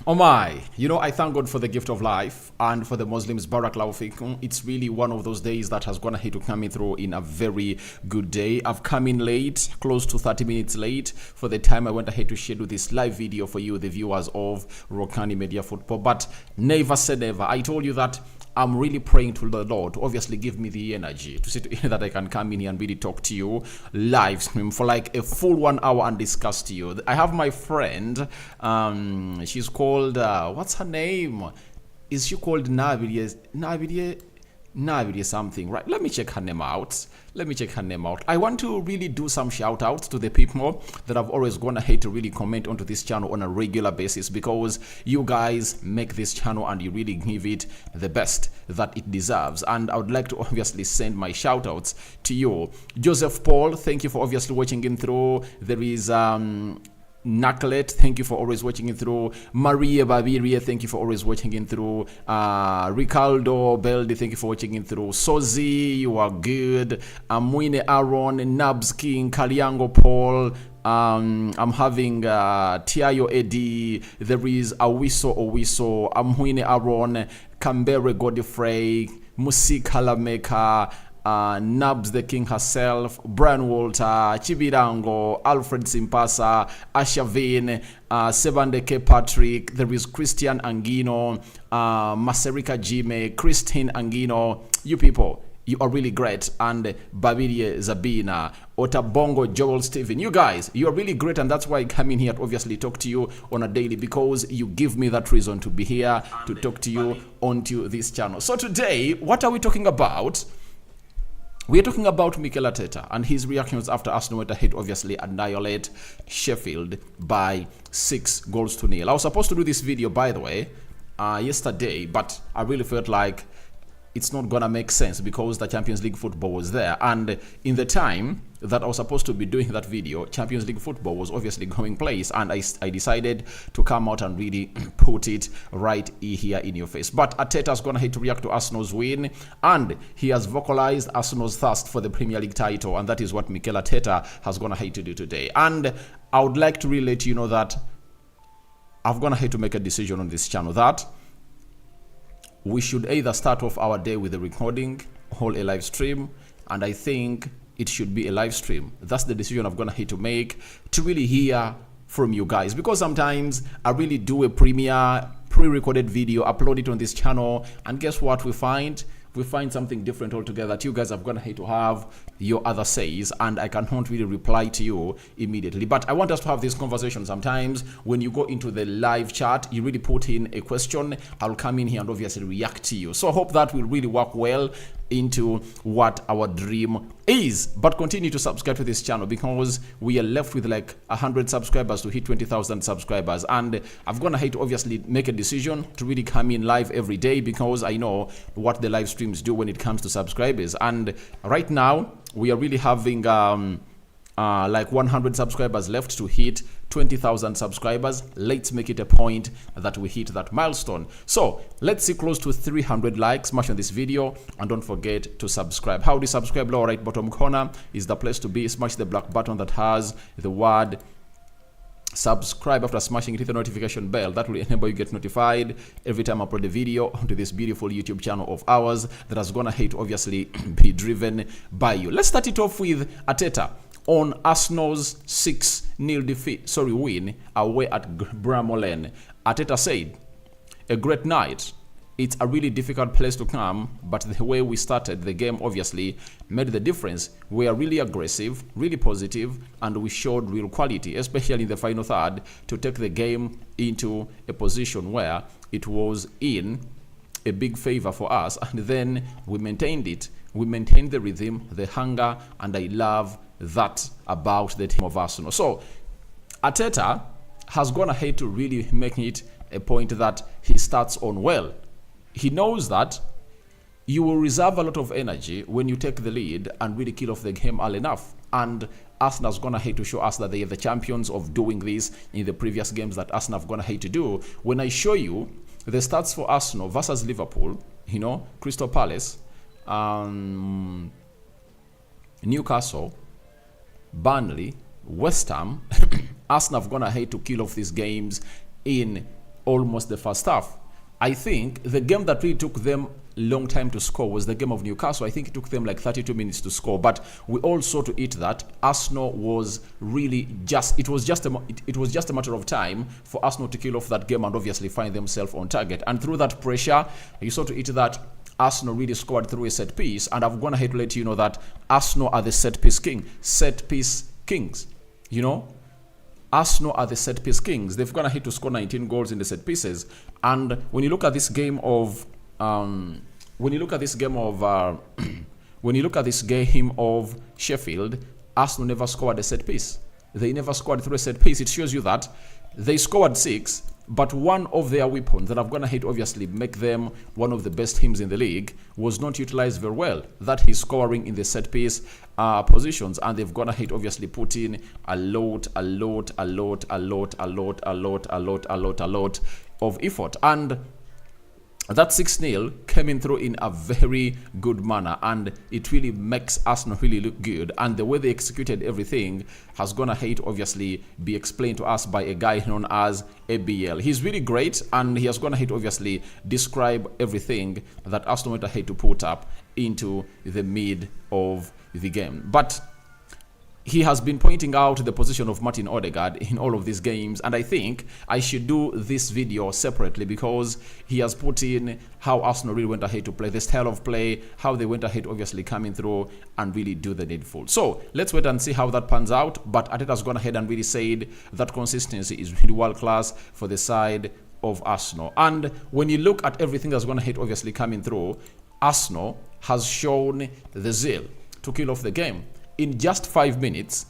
Oh my, I thank God for the gift of life, and for the Muslims, Barakallahu Fikum. It's really one of those days that has gone ahead to come in through in a very good day. I've come in late, close to 30 minutes late for the time I went ahead to schedule this live video for you, the viewers of Rokani Media Football. But never say never. I told you that I'm really praying to the Lord to obviously give me the energy to see that I can come in here and really talk to you live stream for like a full 1 hour and discuss to you. I have my friend, she's called, what's her name? Is she called Navidie something, right? Let me check her name out. I want to really do some shout outs to the people that have always gone ahead to really comment onto this channel on a regular basis, because you guys make this channel and you really give it the best that it deserves. And I would like to obviously send my shout outs to you. Joseph Paul, thank you for obviously watching in through. There is Naklet, thank you for always watching it through. Maria Babiria, thank you for always watching in through. Ricardo Beldi, thank you for watching in through. Sozi, you are good. Muine Aaron, Nabs King, Kaliango Paul. I'm having Tiayo Eddie. There is Owiso, Amuine Aaron, Kambere Godfrey, Musi Kalameka, Nabs the King herself, Brian Walter, Chibirango, Alfred Simpasa, Ashavin, Sevandeke Patrick, there is Christian Angino, Maserika Jime, Christine Angino. You people, you are really great. And Babirie Zabina, Otabongo, Joel Steven, you guys, you are really great, and that's why I come in here to obviously talk to you on a daily, because you give me that reason to be here to talk to you onto this channel. So today, what are we talking about? We are talking about Mikel Arteta and his reactions after Arsenal went ahead to obviously annihilate Sheffield by 6-0. I was supposed to do this video, by the way, yesterday, but I really felt like it's not gonna make sense because the Champions League football was there, and in the time that I was supposed to be doing that video, Champions League football was obviously going place, and I decided to come out and really put it right here in your face. But Arteta has gone ahead to react to Arsenal's win, and he has vocalized Arsenal's thirst for the Premier League title, and that is what Mikel Arteta has gone ahead to do today. And I would like to really let you know that I've gone ahead to make a decision on this channel that we should either start off our day with a recording or a live stream, and I think it should be a live stream. That's the decision I'm gonna have to make to really hear from you guys, because sometimes I really do a pre-recorded video, upload it on this channel, and guess what we find? We find something different altogether that you guys are gonna have to have your other says, and I cannot really reply to you immediately. But I want us to have this conversation. Sometimes when you go into the live chat, you really put in a question, I'll come in here and obviously react to you. So I hope that will really work well into what our dream is. But continue to subscribe to this channel, because we are left with like 100 subscribers to hit 20,000 subscribers, and I've gonna have to obviously make a decision to really come in live every day, because I know what the live streams do when it comes to subscribers. And right now we are really having like 100 subscribers left to hit 20,000 subscribers. Let's make it a point that we hit that milestone. So let's see close to 300 likes. Smash on this video, and don't forget to subscribe. How do you subscribe? Lower right bottom corner is the place to be. Smash the black button that has the word subscribe. After smashing it, hit the notification bell. That will enable you to get notified every time I upload a video onto this beautiful YouTube channel of ours that has gonna hate obviously be driven by you. Let's start it off with Arteta on Arsenal's 6-0 win away at Bramall Lane. Arteta said, "A great night. It's a really difficult place to come, but the way we started the game obviously made the difference. We are really aggressive, really positive, and we showed real quality, especially in the final third, to take the game into a position where it was in a big favor for us, and then we maintained it. We maintained the rhythm, the hunger, and I love that about the team of Arsenal." So Arteta has gone ahead to really make it a point that he starts on well. He knows that you will reserve a lot of energy when you take the lead and really kill off the game early enough. And Arsenal's gonna hate to show us that they are the champions of doing this in the previous games that Arsenal have gonna hate to do. When I show you the stats for Arsenal versus Liverpool, Crystal Palace, Newcastle, Burnley, West Ham, Arsenal have gonna hate to kill off these games in almost the first half. I think the game that really took them long time to score was the game of Newcastle. I think it took them like 32 minutes to score, but we all saw to it that Arsenal was really it was just a matter of time for Arsenal to kill off that game and obviously find themselves on target. And through that pressure, you saw to it that Arsenal really scored through a set piece, and I've gone ahead to let you know that Arsenal are the set piece kings. You know, Arsenal are the set piece kings. They've gone ahead to score 19 goals in the set pieces. And when you look at this game of Sheffield, Arsenal never scored a set piece. They never scored through a set piece. It shows you that they scored 6, but one of their weapons that I've gone ahead obviously make them one of the best teams in the league was not utilized very well. That is scoring in the set piece positions, and they've gone ahead obviously put in a lot of effort. And that 6-0 came in through in a very good manner, and it really makes Arsenal really look good. And the way they executed everything has gone ahead obviously be explained to us by a guy known as ABL. He's really great, and he has gone ahead obviously describe everything that Arsenal went ahead to put up into the mid of the game. But he has been pointing out the position of Martin Odegaard in all of these games, and I think I should do this video separately because he has put in how Arsenal really went ahead to play, the style of play, how they went ahead obviously coming through and really do the needful. So let's wait and see how that pans out. But Arteta's gone ahead and really said that consistency is really world class for the side of Arsenal. And when you look at everything that's gone ahead obviously coming through, Arsenal has shown the zeal to kill off the game. In just 5 minutes,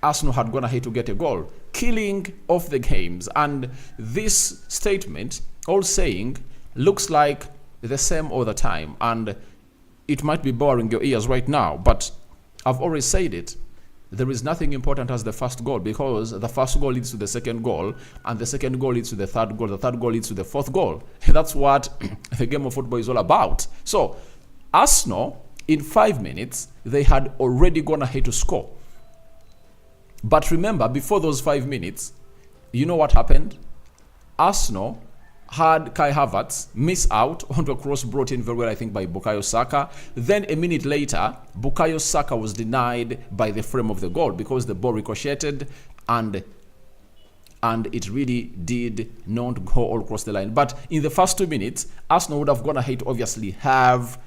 Arsenal had gone ahead to get a goal, killing off the games. And this statement, all saying, looks like the same all the time. And it might be boring your ears right now, but I've always said it. There is nothing important as the first goal, because the first goal leads to the second goal, and the second goal leads to the third goal, the third goal leads to the fourth goal. That's what the game of football is all about. So, Arsenal, in 5 minutes, they had already gone ahead to score. But remember, before those 5 minutes, you know what happened? Arsenal had Kai Havertz miss out onto a cross brought in very well, I think, by Bukayo Saka. Then a minute later, Bukayo Saka was denied by the frame of the goal because the ball ricocheted and it really did not go all across the line. But in the first 2 minutes, Arsenal would have gone ahead to obviously have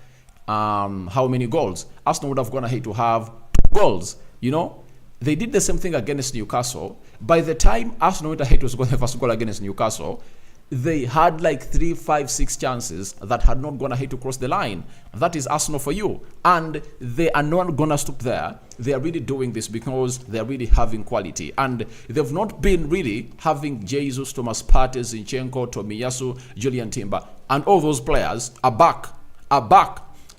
how many goals? Arsenal would have gone ahead to have 2 goals. You know, they did the same thing against Newcastle. By the time Arsenal went ahead to score the first goal against Newcastle, they had like 3, 5, 6 chances that had not gone ahead to cross the line. That is Arsenal for you. And they are not gonna stop there. They are really doing this because they are really having quality. And they've not been really having Jesus, Thomas Partey, Zinchenko, Tomiyasu, Julian Timber. And all those players are back.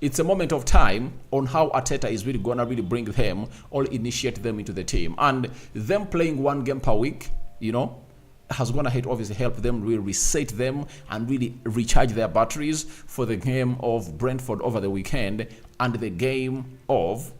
It's a moment of time on how Arteta is really gonna really bring them, or initiate them into the team. And them playing 1 game per week, you know, has gone ahead obviously help them really reset them and really recharge their batteries for the game of Brentford over the weekend and the game of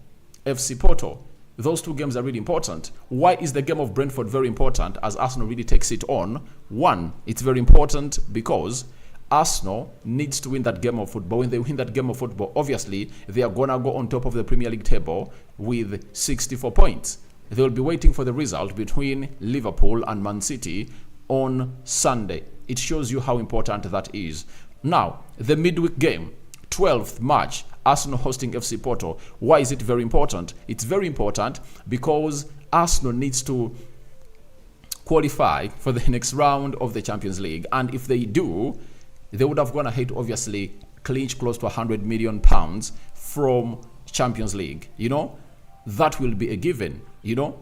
FC Porto. Those 2 games are really important. Why is the game of Brentford very important as Arsenal really takes it on? 1, it's very important because Arsenal needs to win that game of football. When they win that game of football, obviously, they are going to go on top of the Premier League table with 64 points. They will be waiting for the result between Liverpool and Man City on Sunday. It shows you how important that is. Now, the midweek game, 12th March, Arsenal hosting FC Porto. Why is it very important? It's very important because Arsenal needs to qualify for the next round of the Champions League. And if they do, they would have gone ahead to obviously clinch close to £100 million from Champions League. You know, that will be a given. You know,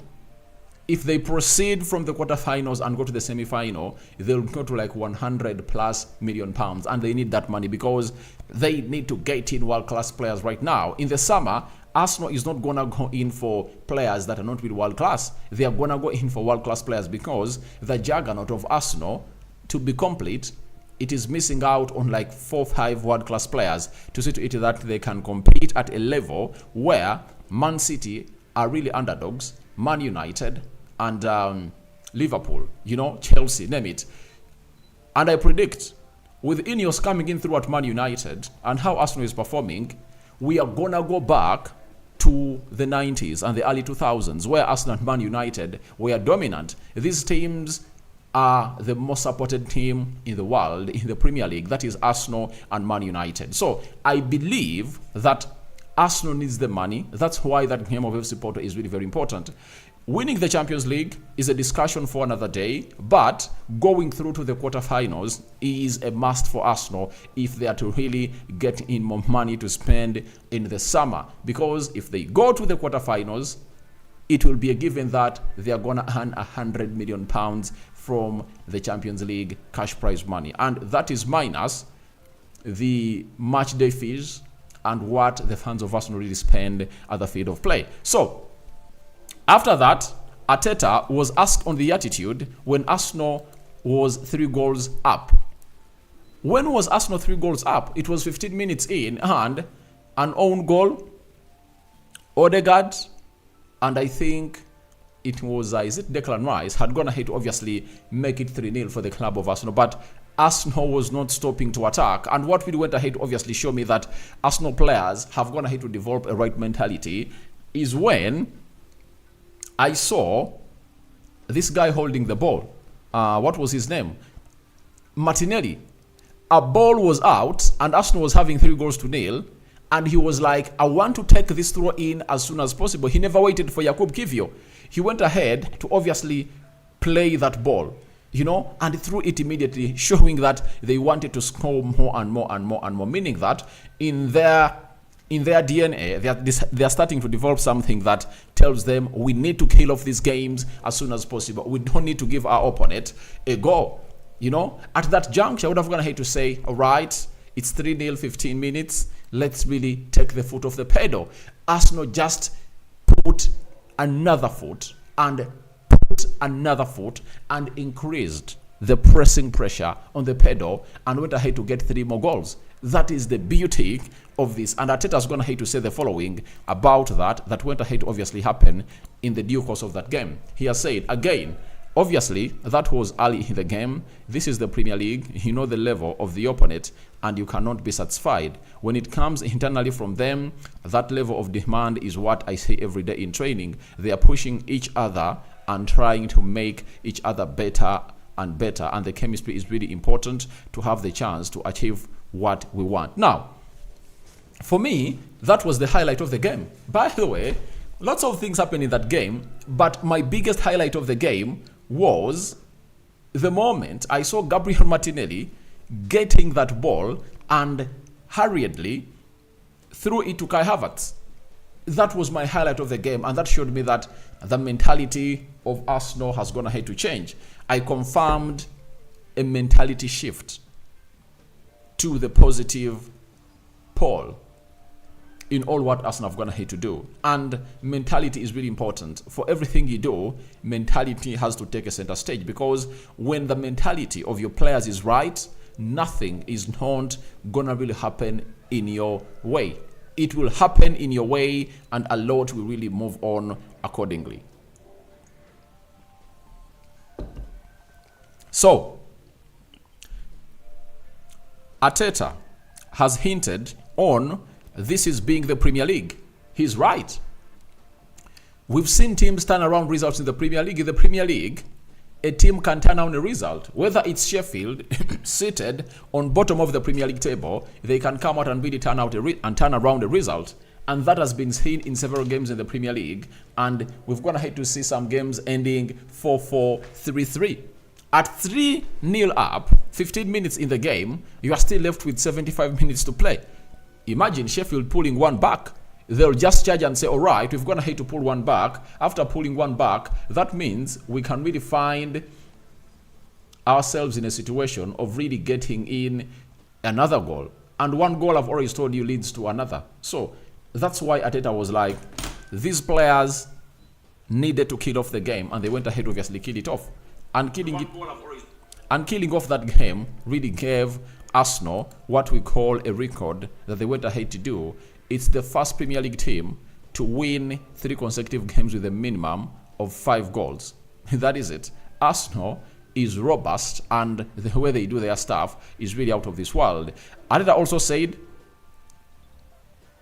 if they proceed from the quarterfinals and go to the semi-final, they'll go to like £100+ million, and they need that money because they need to get in world-class players right now. In the summer, Arsenal is not going to go in for players that are not really world-class. They are going to go in for world-class players because the juggernaut of Arsenal, to be complete, it is missing out on like 4 or 5 world-class players to see to it that they can compete at a level where Man City are really underdogs, Man United and Liverpool, you know, Chelsea, name it. And I predict, with Ineos coming in through at Man United and how Arsenal is performing, we are going to go back to the 90s and the early 2000s, where Arsenal and Man United were dominant. These teams are the most supported team in the world in the Premier League. That is Arsenal and Man United. So I believe that Arsenal needs the money. That's why that game of FC Porto is really very important. Winning the Champions League is a discussion for another day, but going through to the quarterfinals is a must for Arsenal if they are to really get in more money to spend in the summer. Because if they go to the quarterfinals, it will be a given that they are going to earn £100 million from the Champions League cash prize money. And that is minus the match day fees and what the fans of Arsenal really spend at the field of play. So, after that, Arteta was asked on the attitude when Arsenal was 3 goals up. When was Arsenal 3 goals up? It was 15 minutes in, and an own goal, Odegaard, and I think it was, is it Declan Rice, had gone ahead to obviously make it 3-0 for the club of Arsenal. But Arsenal was not stopping to attack. And what really went ahead to obviously show me that Arsenal players have gone ahead to develop a right mentality is when I saw this guy holding the ball. What was his name? Martinelli. A ball was out and Arsenal was having 3 goals to nil. And he was like, I want to take this throw in as soon as possible. He never waited for Jakub Kivio. He went ahead to obviously play that ball, and threw it immediately, showing that they wanted to score more and more and more and more, meaning that in their DNA, they are starting to develop something that tells them we need to kill off these games as soon as possible. We don't need to give our opponent a goal. At that juncture, I would have gone ahead to say, all right, it's 3-0, 15 minutes. Let's really take the foot off the pedal. Arsenal just put another foot and increased the pressing pressure on the pedal and went ahead to get 3 more goals. That is the beauty of this. And Arteta's gone ahead to say the following about that went ahead to obviously happen in the due course of that game. He has said, again, obviously, that was early in the game. This is the Premier League. You know the level of the opponent, and you cannot be satisfied. When it comes internally from them, that level of demand is what I say every day in training. They are pushing each other and trying to make each other better and better. And the chemistry is really important to have the chance to achieve what we want. Now, for me, that was the highlight of the game. By the way, lots of things happened in that game, but my biggest highlight of the game was the moment I saw Gabriel Martinelli getting that ball and hurriedly threw it to Kai Havertz. That was my highlight of the game, and that showed me that the mentality of Arsenal has gone ahead to change. I confirmed a mentality shift to the positive pole in all what Arsenal have gone ahead to do. And mentality is really important. For everything you do, mentality has to take a center stage, because when the mentality of your players is right, nothing is not gonna really happen in your way. It will happen in your way, and a lot will really move on accordingly. So, Arteta has hinted on this is being the Premier League. He's right. We've seen teams turn around results in the Premier League. In the Premier League, a team can turn around a result. Whether it's Sheffield seated on bottom of the Premier League table, they can come out and really turn around a result. And that has been seen in several games in the Premier League. And we've gone ahead to see some games ending 4-4, 3-3. At 3-0 up, 15 minutes in the game, you are still left with 75 minutes to play. Imagine Sheffield pulling one back. They'll just charge and say, all right, we've gone ahead to pull one back. After pulling one back, that means we can really find ourselves in a situation of really getting in another goal. And one goal, I've already told you, leads to another. So that's why Arteta was like, these players needed to kill off the game, and they went ahead to obviously kill it off. And killing off that game really gave Arsenal what we call a record that they went ahead to do. It's the first Premier League team to win 3 consecutive games with a minimum of 5 goals. That is it. Arsenal is robust, and the way they do their stuff is really out of this world. Arteta also said,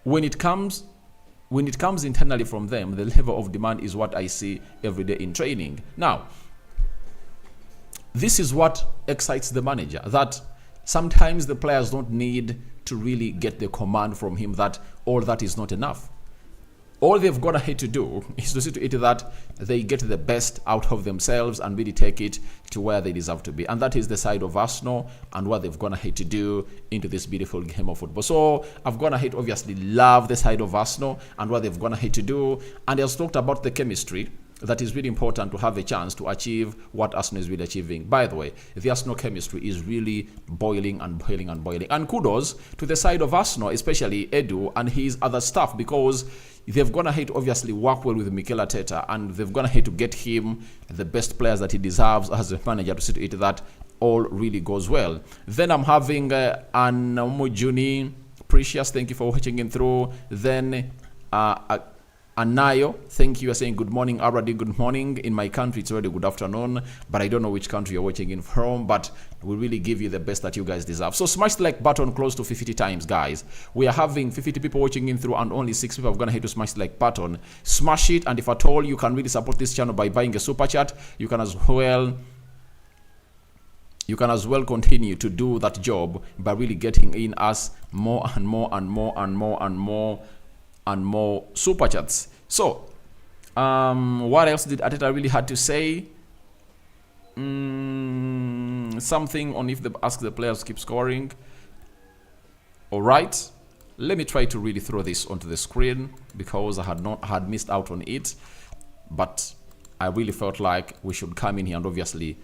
when it comes internally from them, the level of demand is what I see every day in training. Now, this is what excites the manager, that sometimes the players don't need to really get the command from him that all that is not enough. All they've got ahead to do is to see to it that they get the best out of themselves and really take it to where they deserve to be. And that is the side of Arsenal and what they've gone ahead to do into this beautiful game of football. So I've gone ahead, obviously, love the side of Arsenal and what they've gone ahead to do. And he has talked about the chemistry that is really important to have a chance to achieve what Arsenal is really achieving. By the way, the Arsenal chemistry is really boiling and boiling and boiling. And kudos to the side of Arsenal, especially Edu and his other staff, because they've gone ahead to obviously work well with Mikel Arteta, and they've gone ahead to get him the best players that he deserves as a manager to see to it that all really goes well. Then I'm having Anamujuni Precious, thank you for watching in through. Then Anayo, thank you. You're saying good morning, Aradi. Good morning. In my country, it's already good afternoon, but I don't know which country you're watching in from. But we really give you the best that you guys deserve. So smash the like button close to 50 times, guys. We are having 50 people watching in through, and only 6 people have gone ahead to smash the like button. Smash it, and if at all you can really support this channel by buying a super chat, you can as well continue to do that job by really getting in us more and more and more and more and more and more super chats. So what else did Arteta really had to say? Something on if they ask the players to keep scoring. All right, let me try to really throw this onto the screen because I had missed out on it, but I really felt like we should come in here and obviously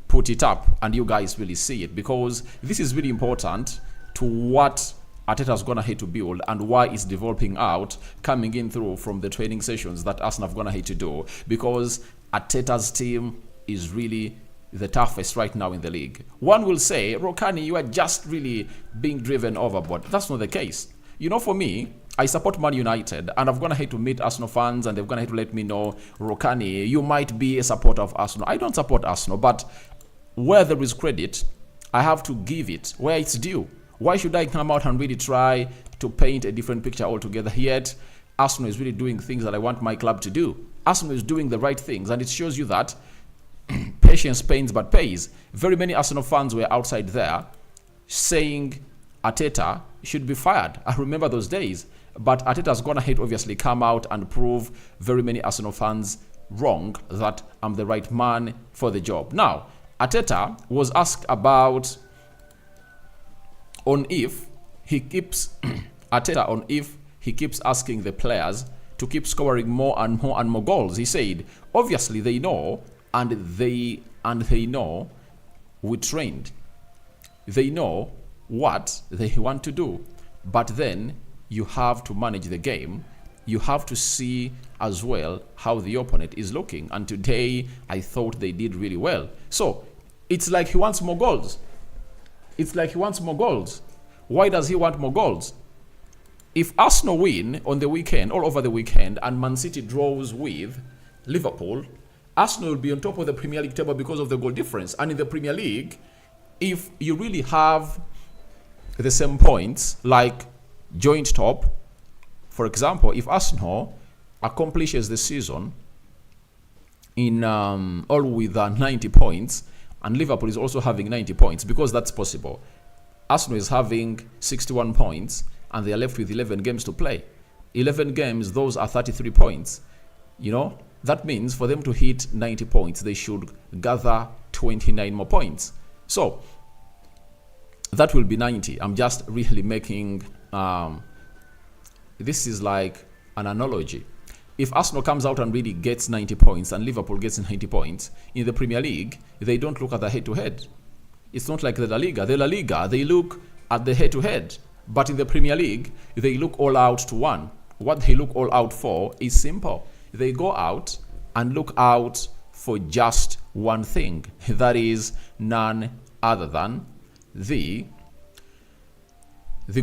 put it up and you guys really see it, because this is really important to what Arteta's gone ahead to build and why it's developing out, coming in through from the training sessions that Arsenal have gone ahead to do, because Arteta's team is really the toughest right now in the league. One will say, Rokani, you are just really being driven overboard. That's not the case. You know, for me, I support Man United, and I've gone ahead to meet Arsenal fans, and they've gone ahead to let me know, Rokani, you might be a supporter of Arsenal. I don't support Arsenal, but where there is credit, I have to give it where it's due. Why should I come out and really try to paint a different picture altogether? Yet, Arsenal is really doing things that I want my club to do. Arsenal is doing the right things, and it shows you that patience pains but pays. Very many Arsenal fans were outside there saying Arteta should be fired. I remember those days. But Arteta's gone ahead, obviously, come out and prove very many Arsenal fans wrong that I'm the right man for the job. Now, Arteta was asked about on if he keeps asking the players to keep scoring more and more and more goals. He said, obviously they know, and they know we trained. They know what they want to do, but then you have to manage the game. You have to see as well how the opponent is looking. And today, I thought they did really well. So it's like he wants more goals. Why does he want more goals? If Arsenal win on the weekend, all over the weekend, and Man City draws with Liverpool, Arsenal will be on top of the Premier League table because of the goal difference. And in the Premier League, if you really have the same points, like joint top, for example, if Arsenal accomplishes the season in all with 90 points, and Liverpool is also having 90 points, because that's possible. Arsenal is having 61 points, and they are left with 11 games to play. 11 games, those are 33 points. You know, that means for them to hit 90 points, they should gather 29 more points. So, that will be 90. I'm just really making, this is like an analogy. If Arsenal comes out and really gets 90 points and Liverpool gets 90 points, in the Premier League, they don't look at the head-to-head. It's not like the La Liga. The La Liga, they look at the head-to-head. But in the Premier League, they look all out to one. What they look all out for is simple. They go out and look out for just one thing. That is none other than the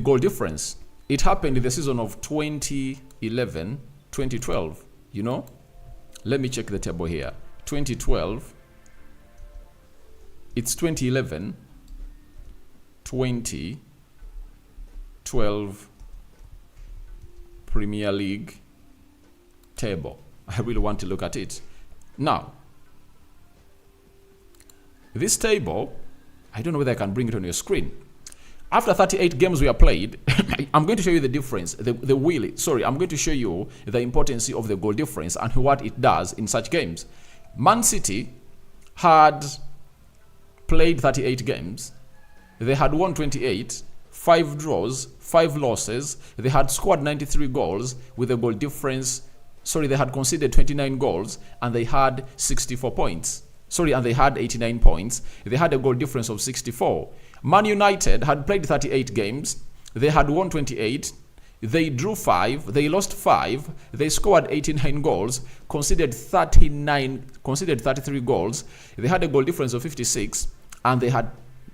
goal difference. It happened in the season of 2011, 2012, you know? Let me check the table here. 2012, It's 2011, 2012 Premier League table. I really want to look at it. Now, this table, I don't know whether I can bring it on your screen. After 38 games we are played, I'm going to show you the difference, I'm going to show you the importance of the goal difference and what it does in such games. Man City had played 38 games. They had won 28, 5 draws, 5 losses. They had scored 93 goals with a goal difference. They had conceded 29 goals and they had 64 points. And they had 89 points. They had a goal difference of 64. Man United had played 38 games. They had won 28. They drew 5. They lost 5. They scored 89 goals, conceded 33 goals. They had a goal difference of 56 and they had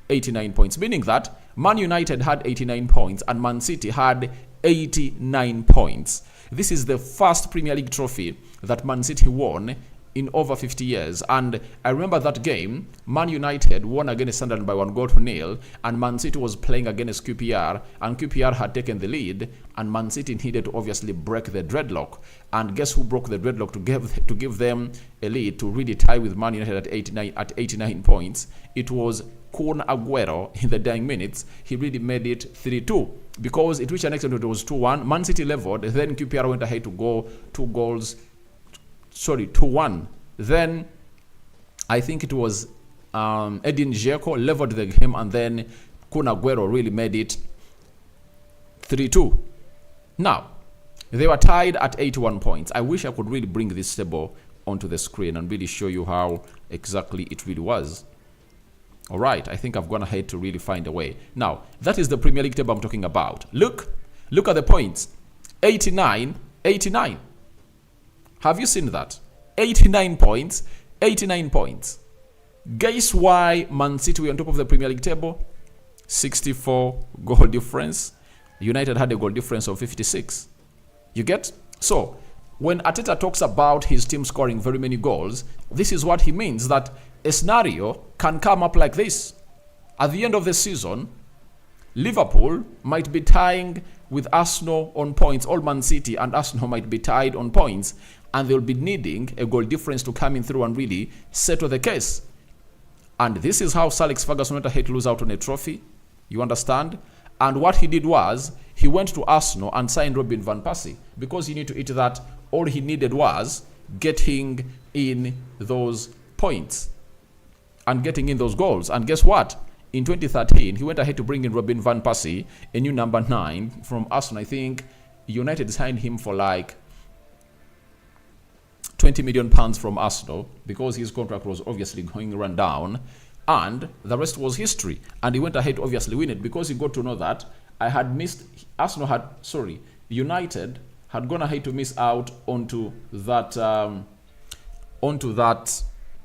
89 points, meaning that Man United had 89 points and Man City had 89 points. This is the first Premier League trophy that Man City won in over 50 years. And I remember that game, Man United won against Sunderland by 1-0, and Man City was playing against QPR, and QPR had taken the lead, and Man City needed to obviously break the dreadlock. And guess who broke the dreadlock to give them a lead to really tie with Man United at 89 points? It was Kun Aguero in the dying minutes. He really made it 3-2 because it reached an extent it was 2-1. Man City leveled, then QPR went ahead to go 2-1. Then I think it was Edin Dzeko leveled the game, and then Kun Aguero really made it 3-2. Now, they were tied at 81 points. I wish I could really bring this table onto the screen and really show you how exactly it really was. All right, I think I've gone ahead to really find a way. Now, that is the Premier League table I'm talking about. Look at the points. 89. Have you seen that? 89 points. Guess why Man City were on top of the Premier League table? 64 goal difference. United had a goal difference of 56. You get? So, when Arteta talks about his team scoring very many goals, this is what he means, that a scenario can come up like this. At the end of the season, Liverpool might be tying with Arsenal on points. All Man City and Arsenal might be tied on points, and they'll be needing a goal difference to come in through and really settle the case. And this is how Sir Alex Ferguson went ahead to lose out on a trophy. You understand? And what he did was, he went to Arsenal and signed Robin van Persie, because he needed to eat that. All he needed was getting in those points and getting in those goals. And guess what? In 2013, he went ahead to bring in Robin van Persie, a new number 9 from Arsenal. I think United signed him for like £20 million from Arsenal because his contract was obviously going to run down, and the rest was history. And he went ahead to obviously win it because he got to know that United had gone ahead to miss out onto that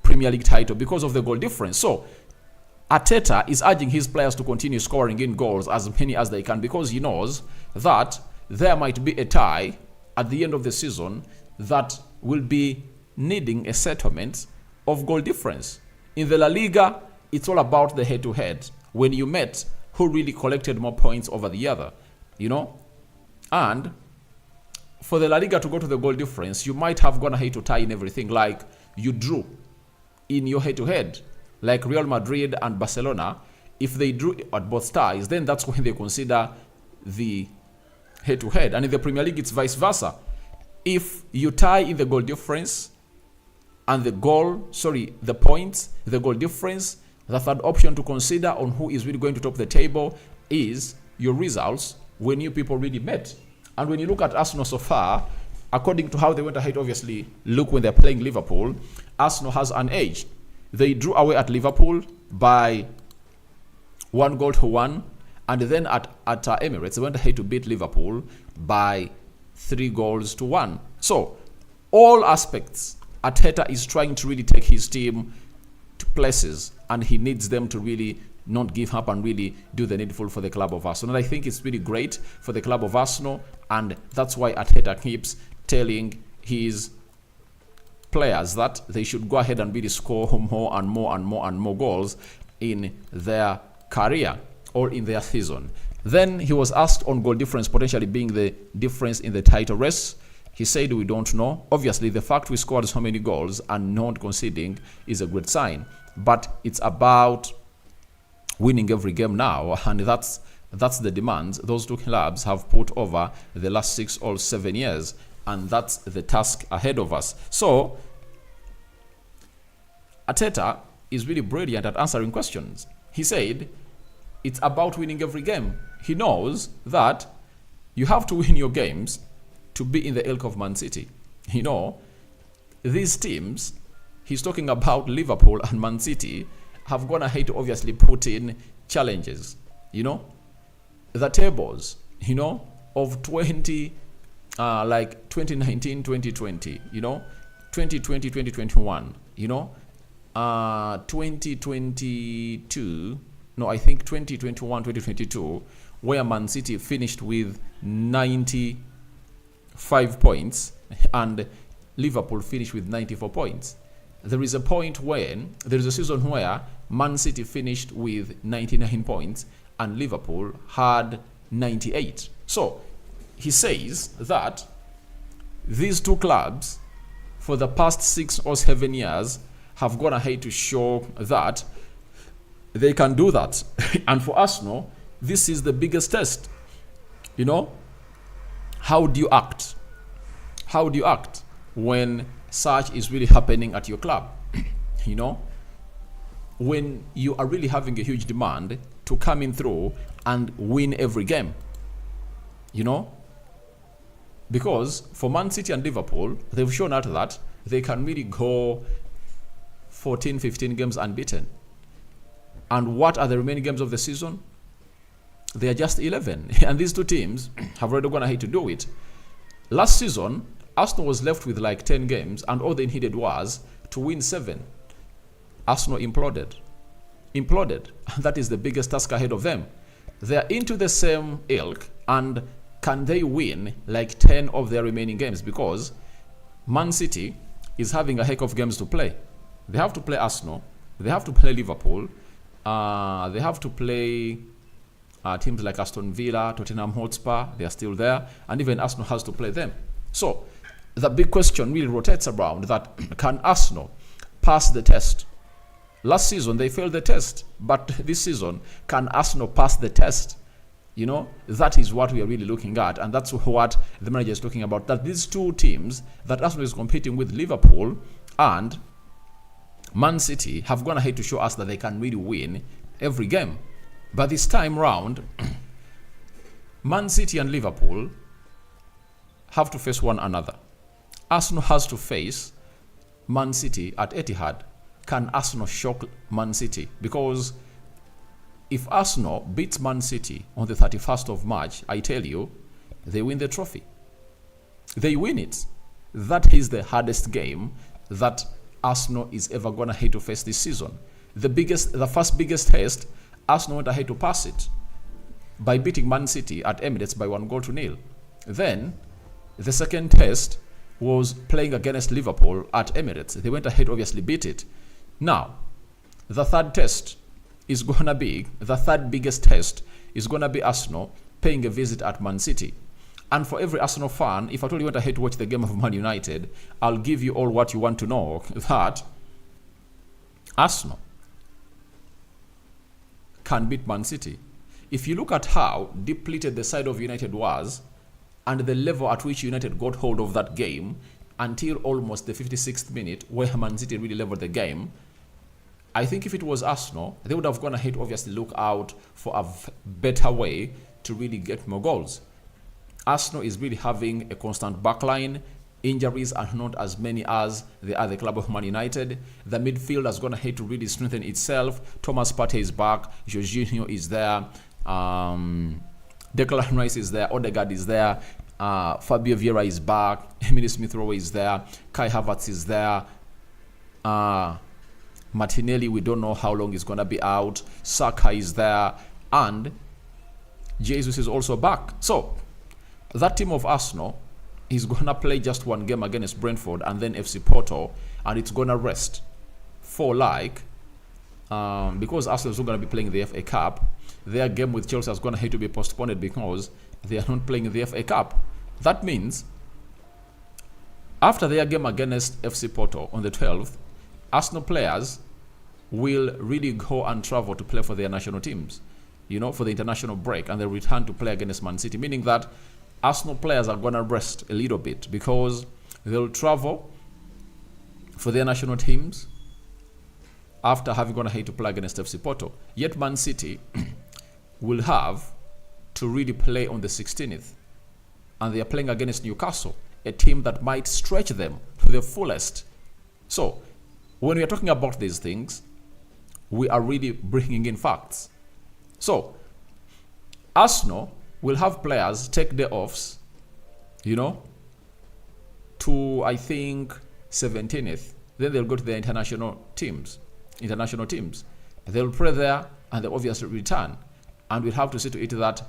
Premier League title because of the goal difference. So Arteta is urging his players to continue scoring in goals as many as they can, because he knows that there might be a tie at the end of the season that will be needing a settlement of goal difference. In the La Liga, it's all about the head-to-head. When you met, who really collected more points over the other, And for the La Liga to go to the goal difference, you might have gone ahead to tie in everything, like you drew in your head-to-head. Like Real Madrid and Barcelona, if they drew at both ties, then that's when they consider the head-to-head. And in the Premier League, it's vice versa. If you tie in the goal difference and the goal difference, the third option to consider on who is really going to top the table is your results when you people really met. And when you look at Arsenal so far, according to how they went ahead, obviously, look when they're playing Liverpool, Arsenal has an edge. They drew away at Liverpool by 1-1, and then at Emirates, they went ahead to beat Liverpool by 3-1. So, all aspects, Arteta is trying to really take his team to places, and he needs them to really not give up and really do the needful for the club of Arsenal. And I think it's really great for the club of Arsenal, and that's why Arteta keeps telling his players that they should go ahead and really score more and more goals. in their career or in their season. Then he was asked on goal difference potentially being the difference in the title race. He said, we don't know. Obviously, the fact we scored so many goals and not conceding is a good sign. But it's about winning every game now, and that's the demands those two clubs have put over the last 6 or 7 years, and that's the task ahead of us. So, Arteta is really brilliant at answering questions. He said, it's about winning every game. He knows that you have to win your games to be in the ilk of Man City. You know, these teams, he's talking about Liverpool and Man City, have gone ahead to obviously put in challenges. You know, the tables, you know, of 2019, 2020, you know, 2020, 2021, you know, 2022, no, I think 2021, 2022, where Man City finished with 95 points and Liverpool finished with 94 points. There is a point when, there is a season where Man City finished with 99 points and Liverpool had 98. So, he says that these two clubs, for the past 6 or 7 years, have gone ahead to show that they can do that. And for Arsenal, this is the biggest test. You know, how do you act? How do you act when such is really happening at your club? You know, when you are really having a huge demand to come in through and win every game. You know, because for Man City and Liverpool, they've shown out that they can really go 14, 15 games unbeaten. And what are the remaining games of the season? They are just 11. And these two teams have already gone ahead to do it. Last season, Arsenal was left with like 10 games, and all they needed was to win 7. Arsenal imploded. That is the biggest task ahead of them. They are into the same ilk, and can they win like 10 of their remaining games? Because Man City is having a heck of games to play. They have to play Arsenal. They have to play Liverpool. They have to play teams like Aston Villa, Tottenham Hotspur. They are still there. And even Arsenal has to play them. So, the big question really rotates around that, can Arsenal pass the test? Last season, they failed the test. But this season, can Arsenal pass the test? You know, that is what we are really looking at. And that's what the manager is talking about. That these two teams that Arsenal is competing with, Liverpool and Man City, have gone ahead to show us that they can really win every game. But this time round, Man City and Liverpool have to face one another. Arsenal has to face Man City at Etihad. Can Arsenal shock Man City? Because if Arsenal beats Man City on the 31st of March, I tell you, they win the trophy. They win it. That is the hardest game that Arsenal is ever going to have to face this season. The first biggest test, Arsenal went ahead to pass it by beating Man City at Emirates by 1-0. Then, the second test was playing against Liverpool at Emirates. They went ahead, obviously beat it. Now, the third test is going to be, the third biggest test is going to be Arsenal paying a visit at Man City. And for every Arsenal fan, if I told you went ahead to watch the game of Man United, I'll give you all what you want to know, that Arsenal can beat Man City. If you look at how depleted the side of United was, and the level at which United got hold of that game, until almost the 56th minute, where Man City really leveled the game, I think if it was Arsenal, they would have gone ahead to obviously look out for a better way to really get more goals. Arsenal is really having a constant backline. Injuries are not as many as the other club of Man United. The midfield has gone ahead to really strengthen itself. Thomas Partey is back. Jorginho is there. Declan Rice is there. Odegaard is there. Fabio Vieira is back. Emily Smith-Rowe is there. Kai Havertz is there. Martinelli, we don't know how long he's going to be out. Saka is there. And Jesus is also back. So, that team of Arsenal is going to play just one game against Brentford and then FC Porto, and it's going to rest for like because Arsenal is not going to be playing the FA Cup, their game with Chelsea is going to have to be postponed because they are not playing the FA Cup. That means after their game against FC Porto on the 12th, Arsenal players will really go and travel to play for their national teams, for the international break, and they return to play against Man City, meaning that Arsenal players are going to rest a little bit because they'll travel for their national teams after having gone ahead to play against FC Porto. Yet Man City will have to really play on the 16th, and they are playing against Newcastle, a team that might stretch them to the fullest. So when we are talking about these things, we are really bringing in facts. So Arsenal will have players take day offs, to I think 17th. Then they'll go to the international teams. They'll play there and they'll obviously return. And we'll have to see to it that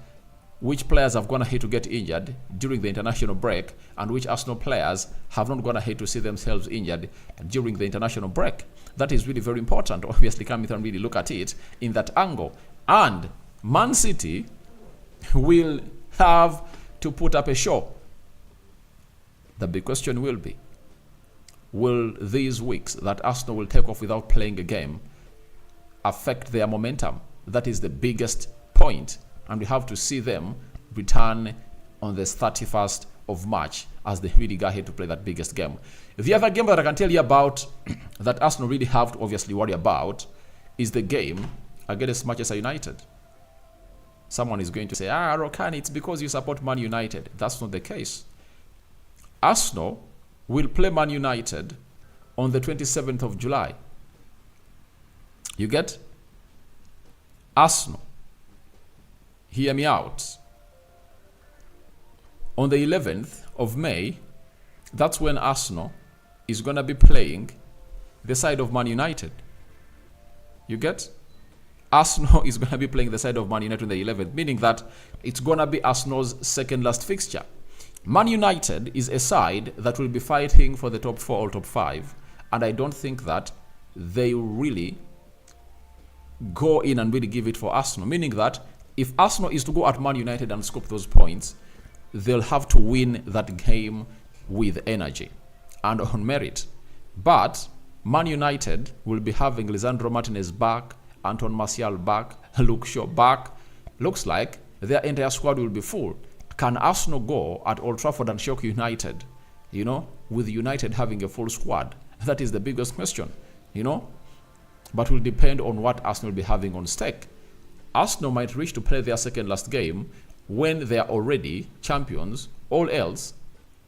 which players have gone ahead to get injured during the international break and which Arsenal players have not gone ahead to see themselves injured during the international break. That is really very important. Obviously, come in and really look at it in that angle. And Man City will have to put up a show. The big question will be, will these weeks that Arsenal will take off without playing a game affect their momentum? That is the biggest point. And we have to see them return on the 31st of March as they really go ahead to play that biggest game. The other game that I can tell you about that Arsenal really have to obviously worry about is the game against Manchester United. Someone is going to say, Rokan, it's because you support Man United. That's not the case. Arsenal will play Man United on the 27th of July. You get? Arsenal, hear me out. On the 11th of May, that's when Arsenal is going to be playing the side of Man United. You get? Arsenal is going to be playing the side of Man United on the 11th, meaning that it's going to be Arsenal's second last fixture. Man United is a side that will be fighting for the top 4 or top 5, and I don't think that they really go in and really give it for Arsenal, meaning that if Arsenal is to go at Man United and scoop those points, they'll have to win that game with energy and on merit. But Man United will be having Lisandro Martinez back, Anton Martial back, Luke Shaw back. Looks like their entire squad will be full. Can Arsenal go at Old Trafford and shock United, with United having a full squad? That is the biggest question, But will depend on what Arsenal will be having on stake. Arsenal might reach to play their second last game when they are already champions, all else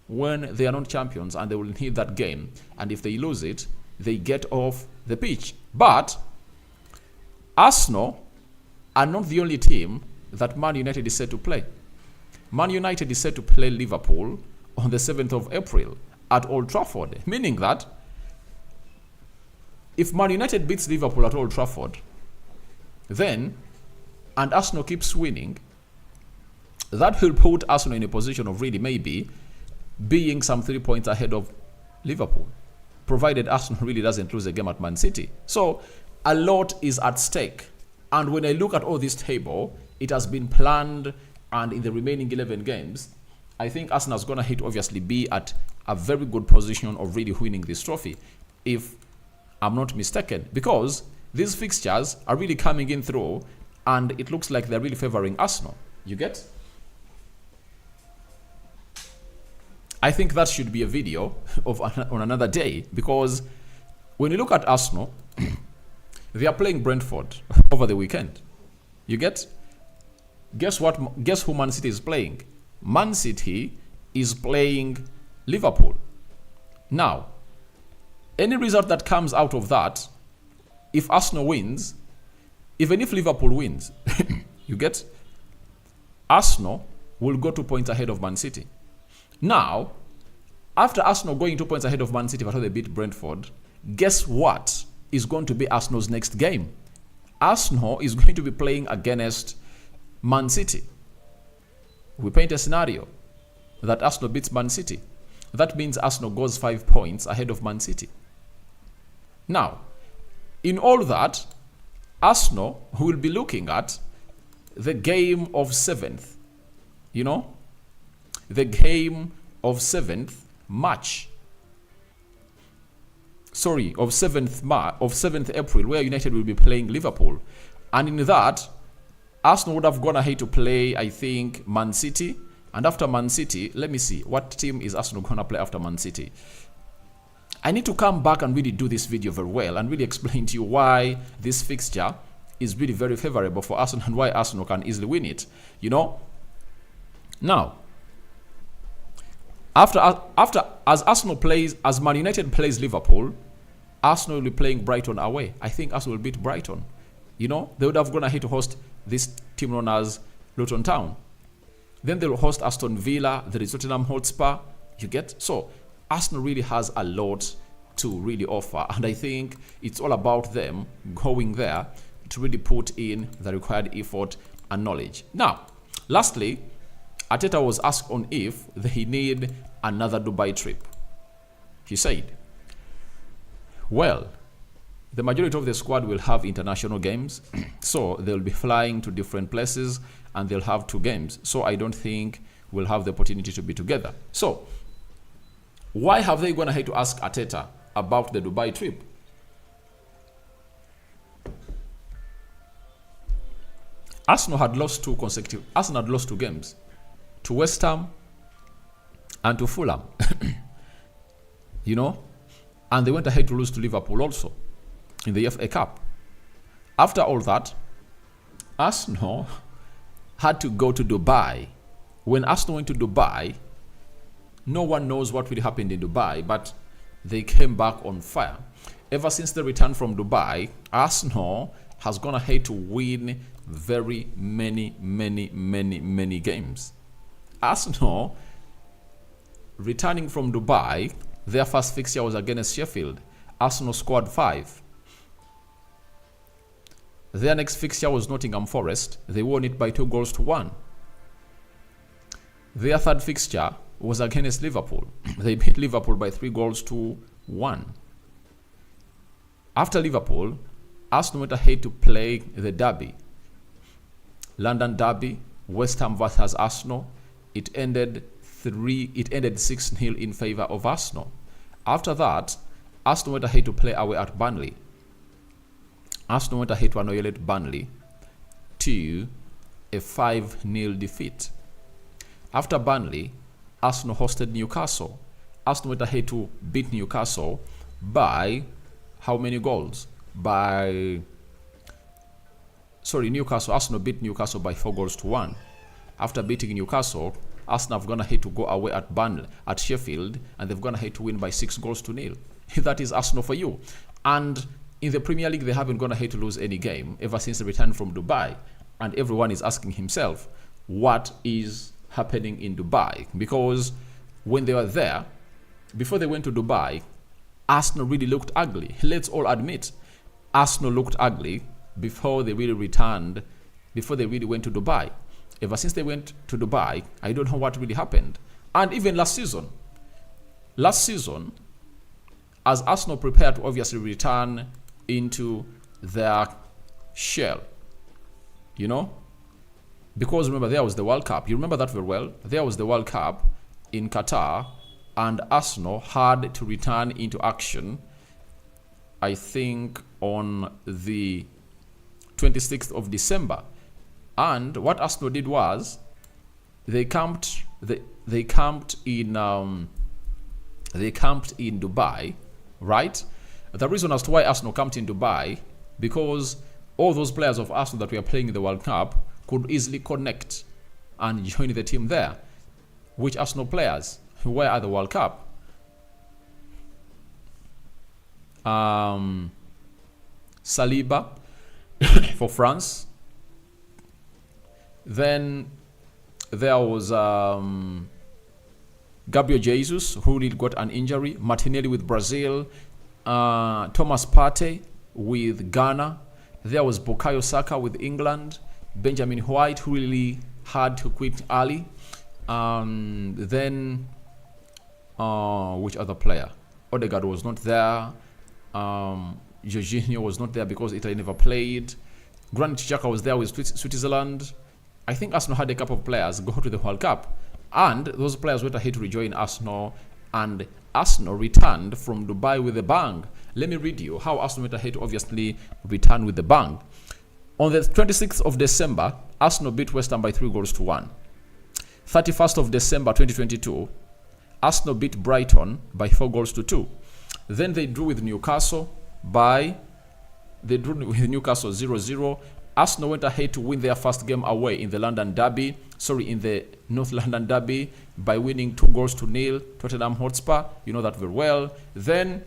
when they are not champions, and they will need that game. And if they lose it, they get off the pitch. But Arsenal are not the only team that Man United is set to play. Man United is set to play Liverpool on the 7th of April at Old Trafford, meaning that if Man United beats Liverpool at Old Trafford, then, and Arsenal keeps winning, that will put Arsenal in a position of really maybe being some 3 points ahead of Liverpool, provided Arsenal really doesn't lose a game at Man City. So a lot is at stake. And when I look at all this table, it has been planned, and in the remaining 11 games, I think Arsenal is going to hit obviously be at a very good position of really winning this trophy, if I'm not mistaken, because these fixtures are really coming in through, and it looks like they're really favoring Arsenal. You get? I think that should be a video on another day, because when you look at Arsenal, they are playing Brentford over the weekend. You get? Guess what? Guess who Man City is playing? Man City is playing Liverpool. Now, any result that comes out of that, if Arsenal wins, even if Liverpool wins, you get? Arsenal will go 2 points ahead of Man City. Now, after Arsenal going 2 points ahead of Man City after they beat Brentford, guess what is going to be Arsenal's next game? Arsenal is going to be playing against Man City. We paint a scenario that Arsenal beats Man City. That means Arsenal goes 5 points ahead of Man City. Now, in all that, Arsenal will be looking at the game of 7th, you know, the game of 7th March. Sorry, of 7th April, where United will be playing Liverpool. And in that, Arsenal would have gone ahead to play, I think, Man City. And after Man City, let me see, what team is Arsenal going to play after Man City? I need to come back and really do this video very well and really explain to you why this fixture is really very favorable for Arsenal and why Arsenal can easily win it. You know? Now, as Man United plays Liverpool, Arsenal will be playing Brighton away. I think Arsenal will beat Brighton. You know, they would have gone ahead to host this team known as Luton Town. Then they'll host Aston Villa, there is Tottenham Hotspur. You get? So, Arsenal really has a lot to really offer. And I think it's all about them going there to really put in the required effort and knowledge. Now, lastly, Arteta was asked on if they need another Dubai trip. He said, well, the majority of the squad will have international games, so they'll be flying to different places and they'll have 2 games. So I don't think we'll have the opportunity to be together. So why have they gone ahead to ask Arteta about the Dubai trip? Arsenal had lost 2 games to West Ham and to Fulham. You know? And they went ahead to lose to Liverpool also in the FA Cup. After all that, Arsenal had to go to Dubai. When Arsenal went to Dubai, no one knows what really happened in Dubai, but they came back on fire. Ever since the return from Dubai, Arsenal has gone ahead to win very many games. Arsenal, returning from Dubai, their first fixture was against Sheffield. Arsenal scored 5. Their next fixture was Nottingham Forest. They won it by 2-1. Their third fixture was against Liverpool. They beat Liverpool by 3-1. After Liverpool, Arsenal went ahead to play the derby. London derby, West Ham versus Arsenal. It ended 6-0 in favor of Arsenal. After that, Arsenal went ahead to play away at Burnley. Arsenal went ahead to annihilate Burnley to a 5-0 defeat. After Burnley, Arsenal hosted Newcastle. Arsenal went ahead to beat Newcastle by how many goals? Arsenal beat Newcastle by 4-1. After beating Newcastle, Arsenal have gone ahead to go away at Sheffield, and they've gone ahead to win by 6-0. That is Arsenal for you. And in the Premier League, they haven't gone ahead to lose any game ever since they returned from Dubai. And everyone is asking himself, what is happening in Dubai? Because when they were there, before they went to Dubai, Arsenal really looked ugly. Let's all admit, Arsenal looked ugly before they really went to Dubai. Ever since they went to Dubai, I don't know what really happened. And even last season, as Arsenal prepared to obviously return into their shell, you know, because remember, there was the World Cup. You remember that very well. There was the World Cup in Qatar, and Arsenal had to return into action, I think, on the 26th of December. And what Arsenal did was they camped in Dubai, right? The reason as to why Arsenal camped in Dubai, because all those players of Arsenal that were playing in the World Cup could easily connect and join the team there. Which Arsenal players who were at the World Cup? Saliba for France. Then there was Gabriel Jesus, who really got an injury. Martinelli with Brazil. Thomas Partey with Ghana. There was Bukayo Saka with England. Benjamin White, who really had to quit early. Then which other player? Odegaard was not there. Jorginho was not there because Italy never played. Granit Xhaka was there with Switzerland. I think Arsenal had a couple of players go to the World Cup, and those players went ahead to rejoin Arsenal, and Arsenal returned from Dubai with a bang. Let me read you how Arsenal went ahead to obviously return with the bang. On the 26th of December, Arsenal beat West Ham by 3-1. 31st of December 2022, Arsenal beat Brighton by 4-2. Then they drew with Newcastle 0-0. Arsenal went ahead to win their first game away in the North London Derby by winning 2-0 Tottenham Hotspur. You know that very well. Then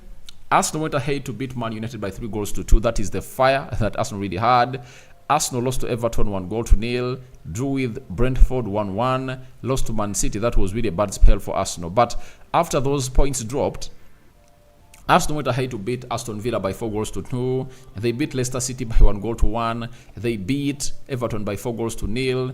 Arsenal went ahead to beat Man United by 3-2. That is the fire that Arsenal really had. Arsenal lost to Everton 1-0, drew with Brentford 1-1, lost to Man City. That was really a bad spell for Arsenal. But after those points dropped, Arsenal went ahead to beat Aston Villa by 4-2. They beat Leicester City by 1-1. They beat Everton by 4-0.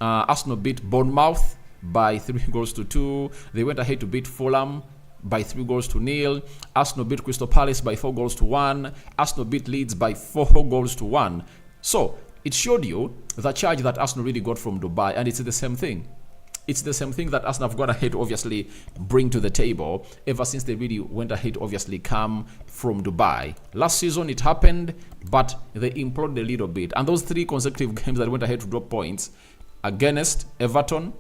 Arsenal beat Bournemouth by 3-2. They went ahead to beat Fulham by 3-0. Arsenal beat Crystal Palace by 4-1. Arsenal beat Leeds by 4-1. So it showed you the charge that Arsenal really got from Dubai, and it's the same thing. It's the same thing that Arsenal have gone ahead to obviously bring to the table ever since they really went ahead to obviously come from Dubai. Last season it happened, but they imploded a little bit. And those 3 consecutive games that went ahead to drop points against Everton,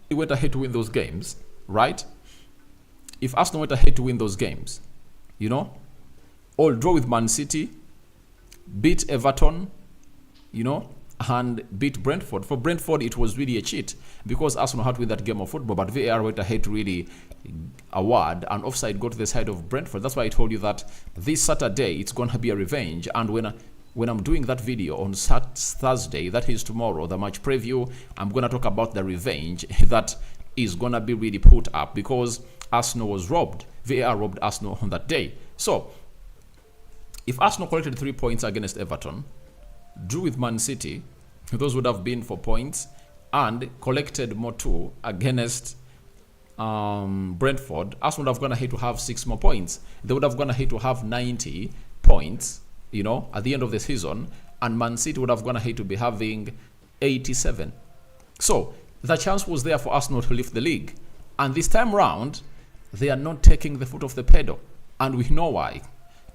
they went ahead to win those games, right? If Arsenal went ahead to win those games, all draw with Man City, beat Everton, and beat Brentford. For Brentford, it was really a cheat because Arsenal had to win that game of football, but VAR went ahead to really award an offside go to the side of Brentford. That's why I told you that this Saturday, it's going to be a revenge. And when I'm doing that video on Thursday, that is tomorrow, the match preview, I'm going to talk about the revenge that is going to be really put up because Arsenal was robbed. VAR robbed Arsenal on that day. So, if Arsenal collected 3 points against Everton, drew with Man City, those would have been 4 points, and collected more 2 against Brentford, Arsenal would have gone ahead to have 6 more points. They would have gone ahead to have 90 points, at the end of the season, and Man City would have gone ahead to be having 87. So, the chance was there for Arsenal to lift the league. And this time round, they are not taking the foot off the pedal. And we know why.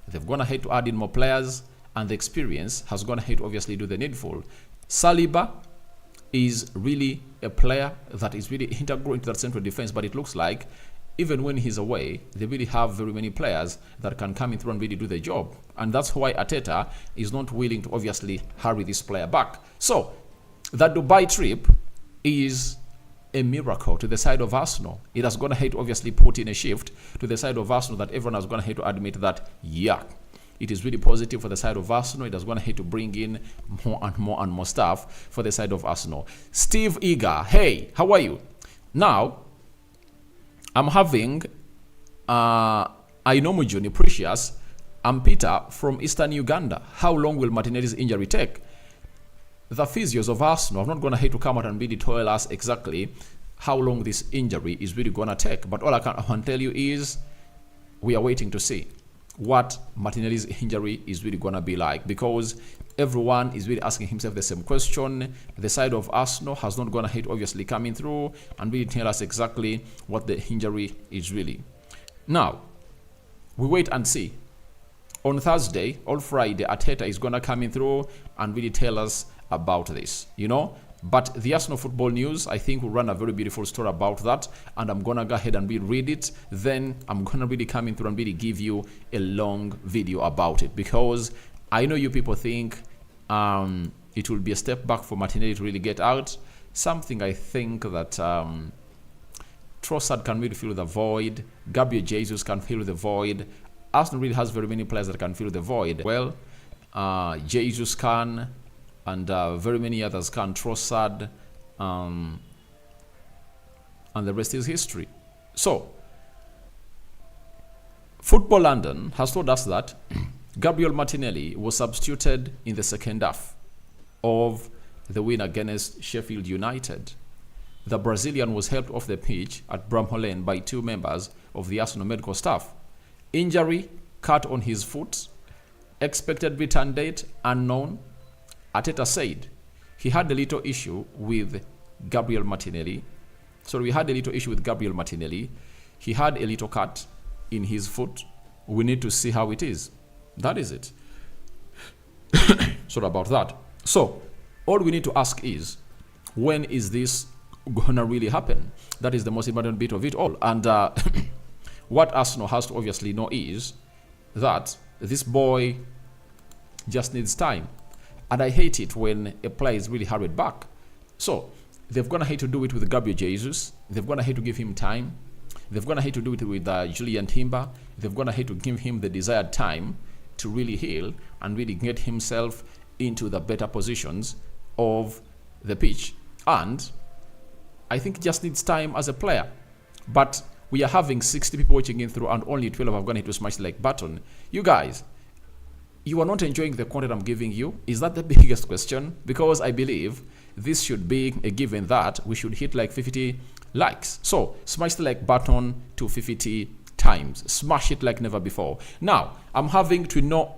They've gone ahead to add in more players, and the experience has gone ahead to obviously do the needful. Saliba is really a player that is really integral into that central defense, but it looks like even when he's away, they really have very many players that can come in through and really do the job. And that's why Arteta is not willing to obviously hurry this player back. So, that Dubai trip is a miracle to the side of Arsenal. It has gone ahead to obviously put in a shift to the side of Arsenal that everyone has gone ahead to admit that, it is really positive for the side of Arsenal. It has gone ahead to bring in more and more and more stuff for the side of Arsenal. Steve Eager, hey, how are you? Now, I'm having Ainomujuni Precious and Peter from Eastern Uganda. How long will Martinelli's injury take? The physios of Arsenal have not gone ahead to come out and really tell us exactly how long this injury is really going to take. But all I can tell you is we are waiting to see what Martinelli's injury is really going to be like, because everyone is really asking himself the same question. The side of Arsenal has not gone ahead obviously coming through and really tell us exactly what the injury is really. Now, we wait and see. On Thursday or Friday, Arteta is going to come in through and really tell us about this, But the Arsenal football news, I think we'll run a very beautiful story about that, and I'm going to go ahead and read it. Then I'm going to really come in through and really give you a long video about it, because I know you people think it will be a step back for Martinelli to really get out. Something I think that Trossard can really fill the void. Gabriel Jesus can fill the void. Arsenal really has very many players that can fill the void. Well, Jesus can, and very many others can. Trossard, and the rest is history. So, Football London has told us that Gabriel Martinelli was substituted in the second half of the win against Sheffield United. The Brazilian was helped off the pitch at Bramall Lane by 2 members of the Arsenal medical staff. Injury, cut on his foot. Expected return date, unknown. Arteta said he had a little issue with Gabriel Martinelli. So we had a little issue with Gabriel Martinelli. He had a little cut in his foot. We need to see how it is. That is it. Sorry about that. So all we need to ask is, when is this gonna really happen? That is the most important bit of it all. And what Arsenal has to obviously know is that this boy just needs time. And I hate it when a player is really hurried back. So they've gonna hate to do it with Gabriel Jesus. They've gonna hate to give him time. They've gonna hate to do it with Julian Timber. They've gonna hate to give him the desired time to really heal and really get himself into the better positions of the pitch. And I think he just needs time as a player. But we are having 60 people watching in through and only 12 have gone into smash the like button. You guys, you are not enjoying the content I'm giving you? Is that the biggest question? Because I believe this should be a given that we should hit like 50 likes. So smash the like button to 50 times. Smash it like never before. Now, I'm having to know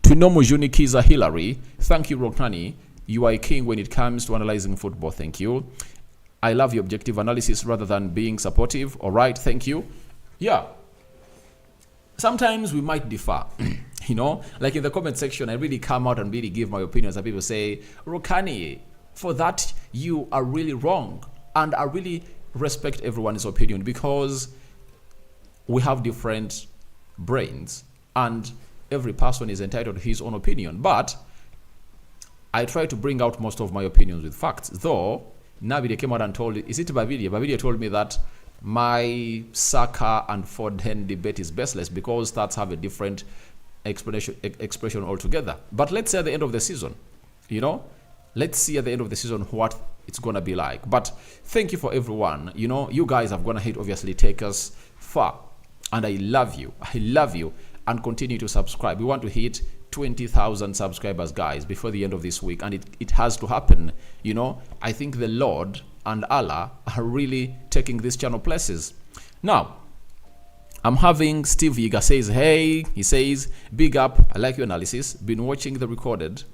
Mujuni Kiza Hillary. Thank you, Roktani. You are a king when it comes to analyzing football. Thank you. I love your objective analysis rather than being supportive. All right, thank you. Yeah. Sometimes we might differ. You know, like in the comment section, I really come out and really give my opinions, and people say, Rokani, for that you are really wrong. And I really respect everyone's opinion because we have different brains and every person is entitled to his own opinion. But I try to bring out most of my opinions with facts. Though Nabide came out and told, is it Bavidia? Bavidia told me that my Saka and Foden debate is baseless because stats have a different expression altogether. But let's say at the end of the season, you know, let's see at the end of the season what it's gonna be like. But thank you for everyone. You know, you guys have gonna hit obviously take us far, and I love you. I love you, and continue to subscribe. We want to hit 20,000 subscribers, guys, before the end of this week, and it has to happen. You know, I think the Lord and Allah are really taking this channel places. Now, I'm having Steve Yiga says, hey, he says, big up, I like your analysis, been watching the recorded,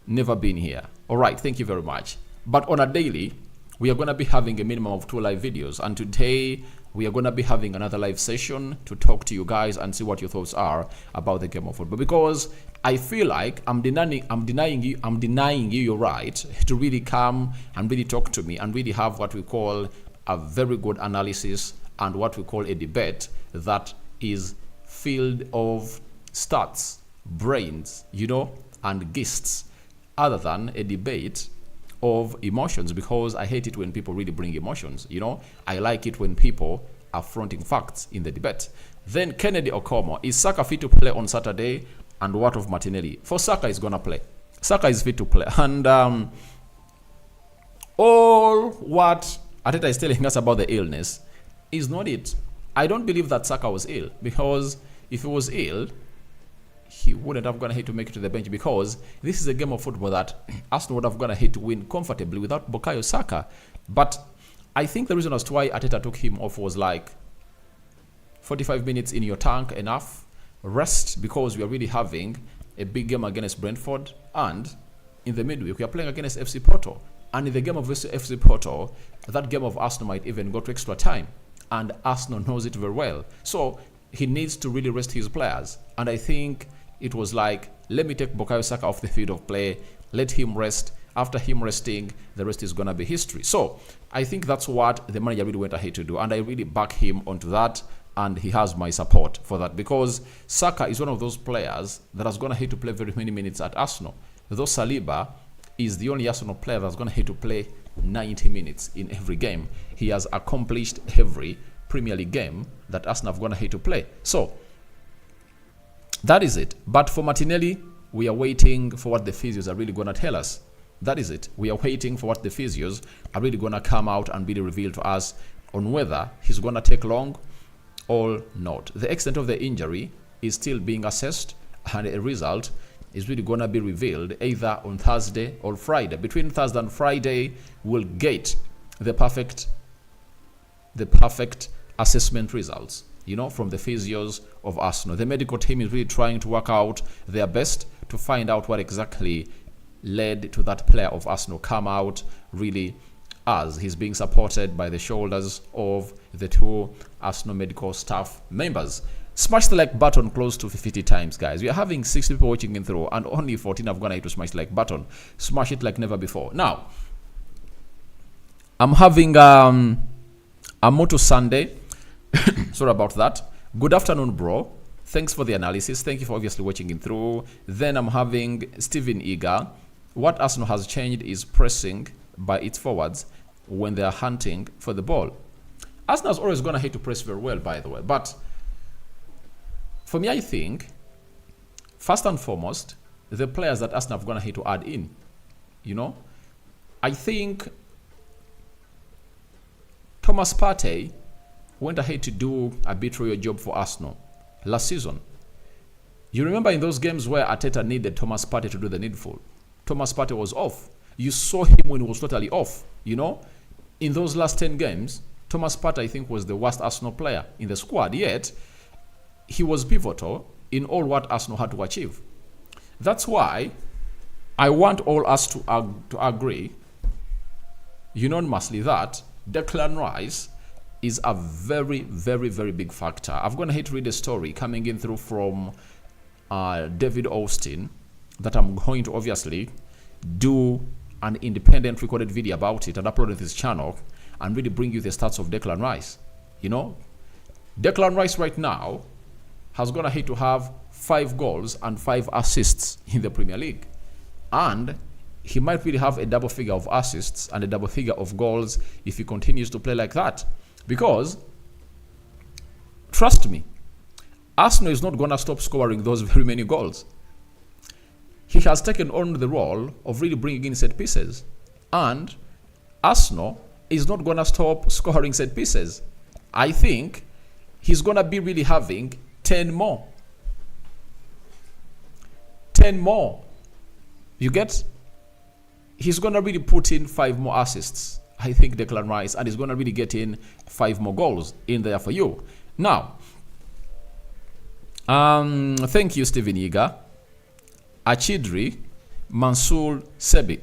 never been here. All right, thank you very much. But on a daily, we are going to be having a minimum of 2 live videos, and today we are going to be having another live session to talk to you guys and see what your thoughts are about the game of football, because I feel like I'm denying you your right to really come and really talk to me and really have what we call a very good analysis and what we call a debate that is filled of stats, brains, you know, and gists, other than a debate of emotions, because I hate it when people really bring emotions. You know, I like it when people are fronting facts in the debate. Then Kennedy Okomo, is Saka fit to play on Saturday? And what of Martinelli? For Saka is gonna play. Saka is fit to play. And all what Arteta is telling us about the illness is not it. I don't believe that Saka was ill, because if he was ill, he wouldn't have gone ahead to make it to the bench, because this is a game of football that Arsenal would have gone ahead to win comfortably without Bukayo Saka. But I think the reason as to why Arteta took him off was like 45 minutes in your tank, enough rest, because we are really having a big game against Brentford, and in the midweek we are playing against FC Porto, and in the game of FC Porto, that game of Arsenal might even go to extra time, and Arsenal knows it very well. So he needs to really rest his players, and I think it was like, let me take Bukayo Saka off the field of play, let him rest. After him resting, the rest is going to be history. So I think that's what the manager really went ahead to do, and I really back him onto that, and he has my support for that, because Saka is one of those players that has gone ahead to play very many minutes at Arsenal. Though Saliba is the only Arsenal player that's gone ahead to play 90 minutes in every game. He has accomplished every Premier League game that Arsenal have gone ahead to play. So that is it. But for Martinelli, we are waiting for what the physios are really going to tell us. That is it. We are waiting for what the physios are really going to come out and really reveal to us on whether he's going to take long or not. The extent of the injury is still being assessed, and a result is really going to be revealed either on Thursday or Friday. Between Thursday and Friday, we'll get the perfect assessment results, you know, from the physios of Arsenal. The medical team is really trying to work out their best to find out what exactly led to that player of Arsenal come out really as he's being supported by the shoulders of the two Arsenal medical staff members. Smash the like button close to 50 times, guys. We are having 6 people watching in through, and only 14 have gone ahead to smash the like button. Smash it like never before. Now, I'm having a Moto Sunday. Sorry about that. Good afternoon, bro. Thanks for the analysis. Thank you for obviously watching in through. Then I'm having Steven Eager. What Arsenal has changed is pressing by its forwards when they are hunting for the ball. Arsenal's always gonna hate to press very well, by the way. But for me, I think first and foremost, the players that Arsenal have gonna hate to add in. You know, I think Thomas Partey went ahead to do a bit royal job for Arsenal last season. You remember in those games where Arteta needed Thomas Partey to do the needful. Thomas Partey was off. You saw him when he was totally off, you know. In those last 10 games, Thomas Partey, I think, was the worst Arsenal player in the squad, yet he was pivotal in all what Arsenal had to achieve. That's why I want all us to agree unanimously that Declan Rice is a very, very, very big factor. I've gone ahead to read a story coming in through from David Austin that I'm going to obviously do an independent recorded video about it and upload it to this channel and really bring you the stats of Declan Rice. You know, Declan Rice right now has gone ahead to have 5 goals and 5 assists in the Premier League. And he might really have a double figure of assists and a double figure of goals if he continues to play like that. Because, trust me, Arsenal is not going to stop scoring those very many goals. He has taken on the role of really bringing in set pieces. And Arsenal is not going to stop scoring set pieces. I think he's going to be really having 10 more. 10 more. You get? He's going to really put in 5 more assists. I think Declan Rice, and he's going to really get in 5 more goals in there for you. Now, thank you, Steven Eager. Achidri Mansour Sebi,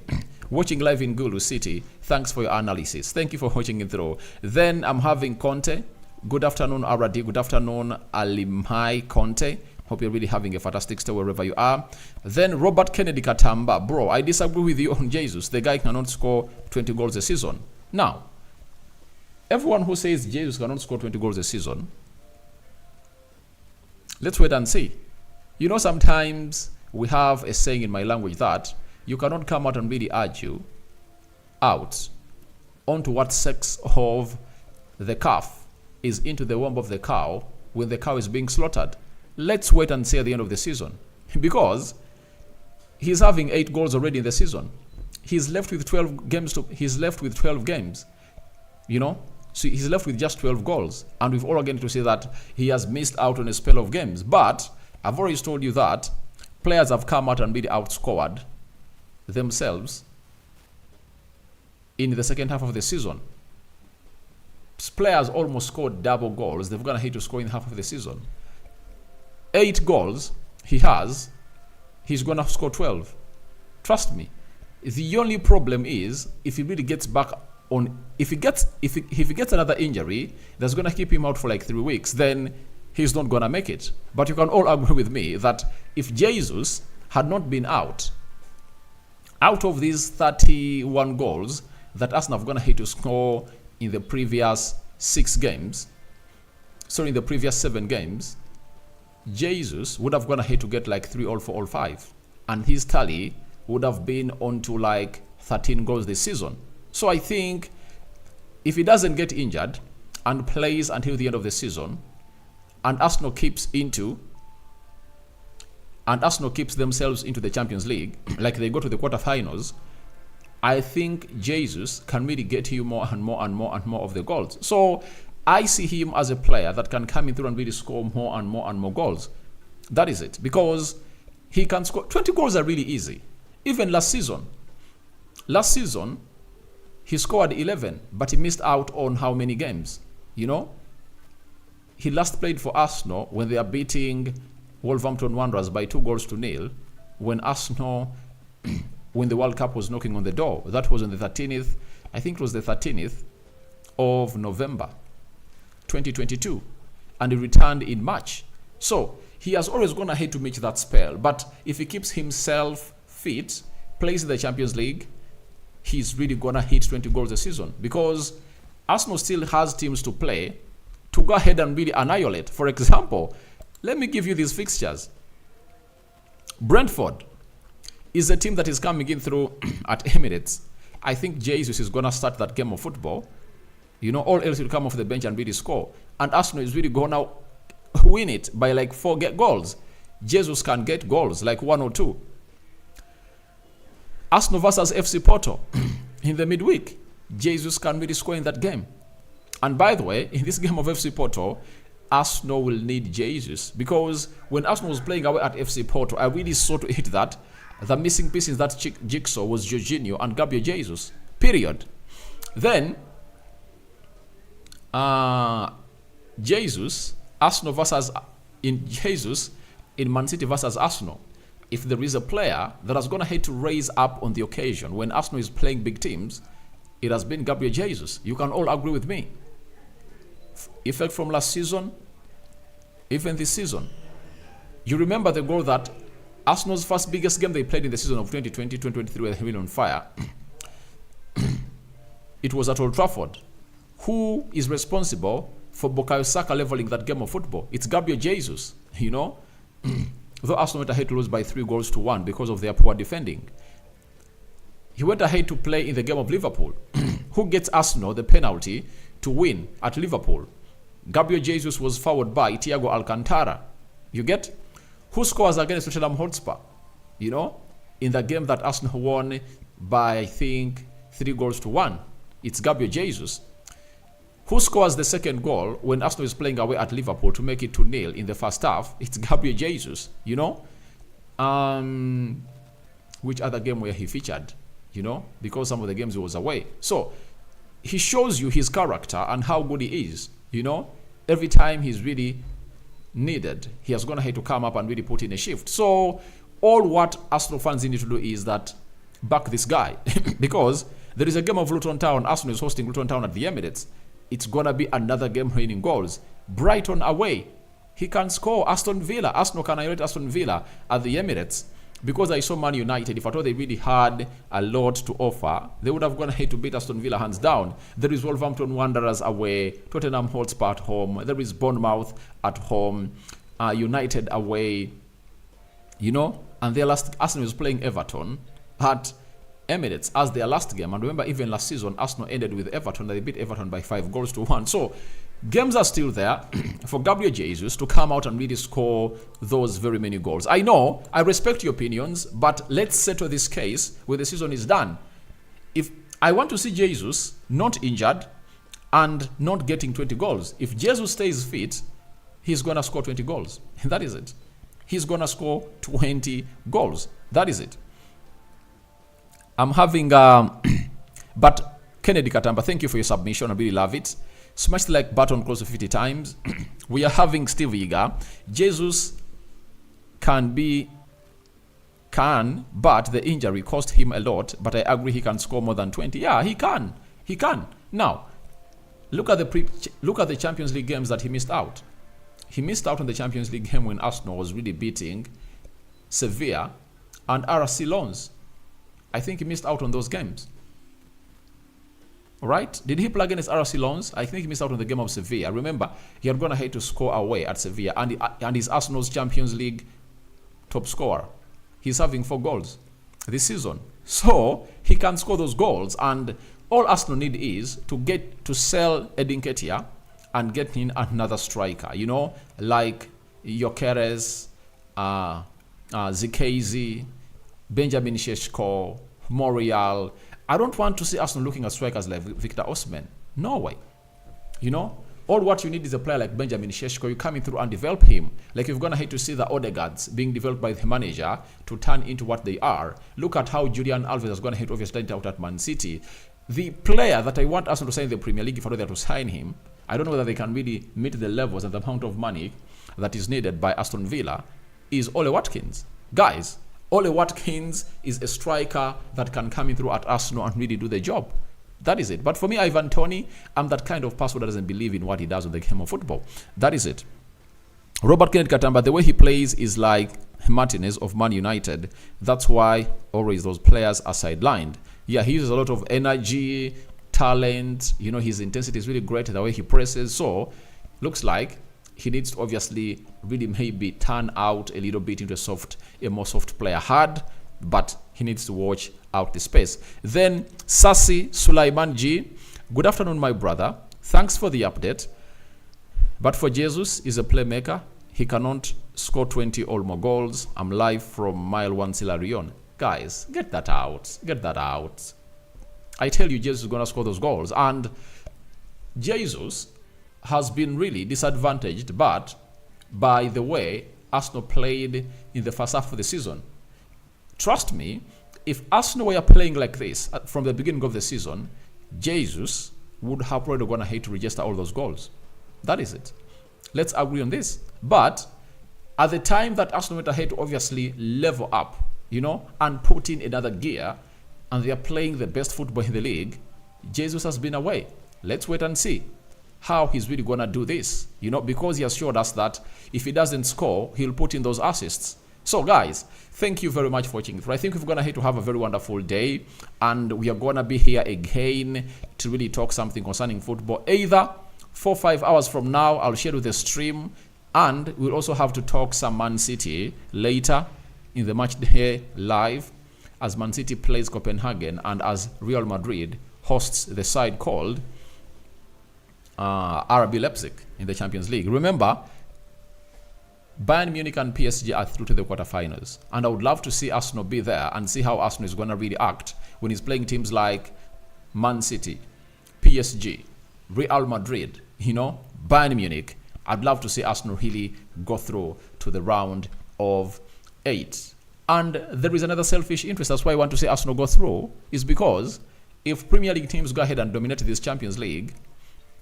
watching live in Gulu City. Thanks for your analysis. Thank you for watching it through. Then I'm having Conte. Good afternoon, Aradi. Good afternoon, Alimai Conte. Hope you're really having a fantastic stay wherever you are. Then Robert Kennedy Katamba. Bro, I disagree with you on Jesus. The guy cannot score 20 goals a season. Now, everyone who says Jesus cannot score 20 goals a season, let's wait and see. You know, sometimes we have a saying in my language that you cannot come out and really argue out onto what sex of the calf is into the womb of the cow when the cow is being slaughtered. Let's wait and see at the end of the season, because he's having 8 goals already in the season. He's left with 12 games. He's left with 12 games. You know, so he's left with just 12 goals, and we've all again to say that he has missed out on a spell of games. But I've already told you that players have come out and been outscored themselves in the second half of the season. Players almost scored double goals. They've gone ahead to score in half of the season. 8 goals he has, he's gonna score 12. Trust me. The only problem is if he really gets back on, if he gets another injury that's gonna keep him out for like 3 weeks, then he's not gonna make it. But you can all agree with me that if Jesus had not been out of these 31 goals that Arsenal have gonna hit to score in the previous 6 games, sorry, in the previous 7 games, Jesus would have gone ahead to get like 3 all 4 all 5, and his tally would have been on to like 13 goals this season. So I think if he doesn't get injured and plays until the end of the season, and Arsenal keeps themselves into the Champions League, like they go to the quarterfinals, I think Jesus can really get you more and more and more and more of the goals. So I see him as a player that can come in through and really score more and more and more goals. That is it. Because he can score 20 goals are really easy. Even last season, he scored 11, but he missed out on how many games? You know? He last played for Arsenal when they are beating Wolverhampton Wanderers by 2-0, when Arsenal when the World Cup was knocking on the door. That was on the 13th, I think it was the 13th of November 2022, and he returned in March. So he has always gone ahead to match that spell, but if he keeps himself fit, plays in the Champions League, he's really gonna hit 20 goals a season, because Arsenal still has teams to play to go ahead and really annihilate. For example, let me give you these fixtures. Brentford is a team that is coming in through at Emirates. I think Jesus is gonna start that game of football. You know, all else will come off the bench and really score. And Arsenal is really gonna win it by like 4 goals. Jesus can get goals, like 1 or 2. Arsenal versus FC Porto in the midweek. Jesus can really score in that game. And by the way, in this game of FC Porto, Arsenal will need Jesus, because when Arsenal was playing away at FC Porto, I really saw to it that the missing piece in that jigsaw was Jorginho and Gabriel Jesus. Period. Then, Jesus in Man City versus Arsenal. If there is a player that is going to have to raise up on the occasion when Arsenal is playing big teams, it has been Gabriel Jesus. You can all agree with me. Effect from last season, even this season. You remember the goal that Arsenal's first biggest game they played in the season of 2020-2023 were really on fire. It was at Old Trafford. Who is responsible for Bukayo Saka leveling that game of football? It's Gabriel Jesus, you know. Though Arsenal went ahead to lose by 3-1 because of their poor defending. He went ahead to play in the game of Liverpool. Who gets Arsenal the penalty to win at Liverpool? Gabriel Jesus was fouled by Thiago Alcantara. You get? Who scores against Tottenham Hotspur? You know, in the game that Arsenal won by, I think, 3-1. It's Gabriel Jesus. Who scores the second goal when Arsenal is playing away at Liverpool to make it 2-0 in the first half? It's Gabriel Jesus, you know. Which other game where he featured, you know, because some of the games he was away. So he shows you his character and how good he is, you know. Every time he's really needed, he has gone ahead to come up and really put in a shift. So all what Arsenal fans need to do is that back this guy because there is a game of Luton Town. Arsenal is hosting Luton Town at the Emirates. It's going to be another game raining goals. Brighton away. He can score. Aston Villa. Arsenal can annihilate Aston Villa at the Emirates. Because I saw Man United, if I thought they really had a lot to offer, they would have gone ahead to beat Aston Villa hands down. There is Wolverhampton Wanderers away. Tottenham Hotspur at home. There is Bournemouth at home. United away. You know? And their last, Arsenal is playing Everton at Emirates as their last game. And remember, even last season, Arsenal ended with Everton. They beat Everton by 5-1. So, games are still there for Gabriel Jesus to come out and really score those very many goals. I know, I respect your opinions, but let's settle this case when the season is done. If I want to see Jesus not injured and not getting 20 goals. If Jesus stays fit, he's going to score 20 goals. That is it. He's going to score 20 goals. That is it. I'm having, but Kennedy Katamba, thank you for your submission. I really love it. Smash the like button close to 50 times. We are having Steve Eager. Jesus can, but the injury cost him a lot. But I agree he can score more than 20. Yeah, he can. He can. Now, look at the Champions League games that he missed out. He missed out on the Champions League game when Arsenal was really beating Sevilla and RC Lens. I think he missed out on those games. All right? Did he play against RC Lens? I think he missed out on the game of Sevilla. Remember, he had gone ahead to score away at Sevilla, and he's Arsenal's Champions League top scorer. He's having 4 goals this season. So, he can score those goals, and all Arsenal need is to sell Edin Ketia and get in another striker, you know, like Gyökeres, Zikezi, Benjamin Šeško, Morial. I don't want to see Arsenal looking at strikers like Victor Osimhen. No way. You know, all what you need is a player like Benjamin Šeško. You come in through and develop him. Like you're going to hate to see the Odegaards being developed by the manager to turn into what they are. Look at how Julian Alves has gone ahead to obviously out at Man City. The player that I want Arsenal to sign in the Premier League, if I know they have to sign him, I don't know whether they can really meet the levels and the amount of money that is needed by Aston Villa, is Ole Watkins. Guys, Ole Watkins is a striker that can come in through at Arsenal and really do the job. That is it. But for me, Ivan Toney, I'm that kind of person that doesn't believe in what he does with the game of football. That is it. Robert Kenneth Katamba, the way he plays is like Martinez of Man United. That's why always those players are sidelined. Yeah, he uses a lot of energy, talent. You know, his intensity is really great, the way he presses. So, looks like he needs to obviously really maybe turn out a little bit into a more soft player. Hard, but he needs to watch out the space. Then, Sasi Sulaiman G. Good afternoon, my brother. Thanks for the update. But for Jesus, he's a playmaker. He cannot score 20 or more goals. I'm live from Mile 1 Silarion. Guys, get that out. Get that out. I tell you, Jesus is going to score those goals. And Jesus has been really disadvantaged, but by the way Arsenal played in the first half of the season. Trust me, if Arsenal were playing like this from the beginning of the season, Jesus would have probably gone ahead to register all those goals. That is it. Let's agree on this. But at the time that Arsenal went ahead to obviously level up, you know, and put in another gear, and they are playing the best football in the league, Jesus has been away. Let's wait and see how he's really going to do this, you know, because he has showed us that if he doesn't score, he'll put in those assists. So guys, thank you very much for watching. I think we're going to have a very wonderful day, and we are going to be here again to really talk something concerning football. Either 4 or 5 hours from now, I'll share with the stream, and we'll also have to talk some Man City later in the match day live as Man City plays Copenhagen and as Real Madrid hosts the side called RB Leipzig in the Champions League. Remember, Bayern Munich and PSG are through to the quarterfinals, and I would love to see Arsenal be there and see how Arsenal is going to really act when he's playing teams like Man City, PSG, Real Madrid, you know, Bayern Munich. I'd love to see Arsenal really go through to the round of 8. And there is another selfish interest. That's why I want to see Arsenal go through, is because if Premier League teams go ahead and dominate this Champions League,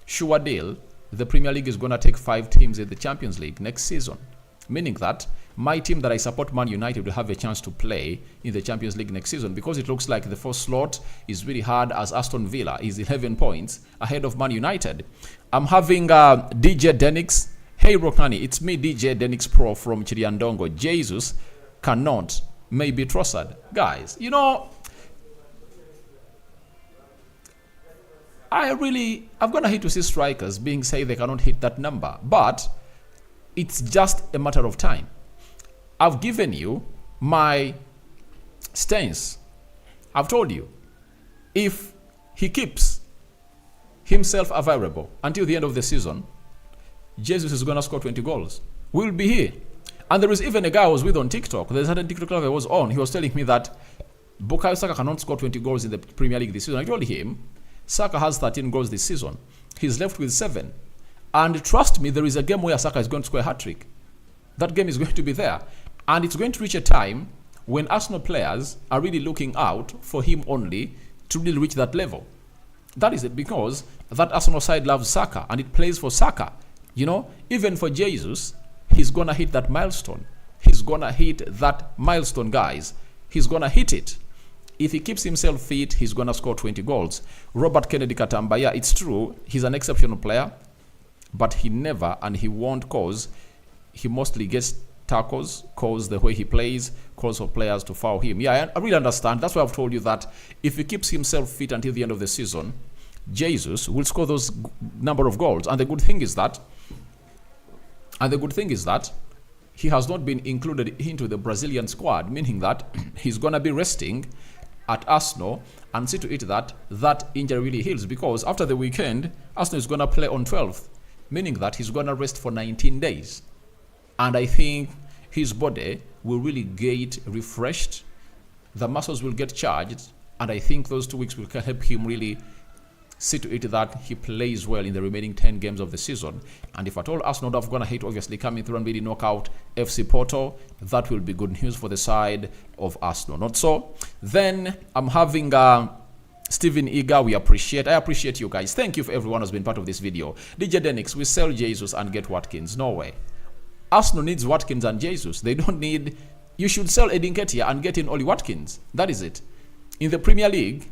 sure deal, the Premier League is going to take 5 teams in the Champions League next season. Meaning that my team that I support, Man United, will have a chance to play in the Champions League next season, because it looks like the first slot is really hard, as Aston Villa is 11 points ahead of Man United. I'm having DJ Denix. Hey Rokani, it's me, DJ Denix Pro from Chiriandongo. Jesus cannot, maybe Trossard. Guys, you know, I'm going to hate to see strikers being said they cannot hit that number, but it's just a matter of time. I've given you my stance. I've told you, if he keeps himself available until the end of the season, Jesus is going to score 20 goals. We'll be here. And there is even a guy I was with on TikTok. There's a certain TikTok I was on. He was telling me that Bukayo Saka cannot score 20 goals in the Premier League this season. I told him, Saka has 13 goals this season. He's left with 7. And trust me, there is a game where Saka is going to score a hat-trick. That game is going to be there. And it's going to reach a time when Arsenal players are really looking out for him only to really reach that level. That is it, because that Arsenal side loves Saka and it plays for Saka. You know, even for Jesus, he's going to hit that milestone. He's going to hit that milestone, guys. He's going to hit it. If he keeps himself fit, he's going to score 20 goals. Robert Kennedy Katamba, yeah, it's true. He's an exceptional player, but he never and he won't cause. He mostly gets tackles, cause the way he plays, cause for players to foul him. Yeah, I really understand. That's why I've told you that if he keeps himself fit until the end of the season, Jesus will score those number of goals. And the good thing is that he has not been included into the Brazilian squad, meaning that he's going to be resting at Arsenal and see to it that that injury really heals, because after the weekend, Arsenal is going to play on 12th, meaning that he's going to rest for 19 days. And I think his body will really get refreshed, the muscles will get charged, and I think those 2 weeks will help him really see to it that he plays well in the remaining 10 games of the season. And if at all Arsenal have gone ahead, obviously coming through and really knock out FC Porto, that will be good news for the side of Arsenal. Not so? Then I'm having Stephen Eager. I appreciate you guys. Thank you for everyone who's been part of this video. DJ Denix, we sell Jesus and get Watkins. No way. Arsenal needs Watkins and Jesus. They don't need you should sell Edin Ketia and get in Oli Watkins. That is it. In the Premier League,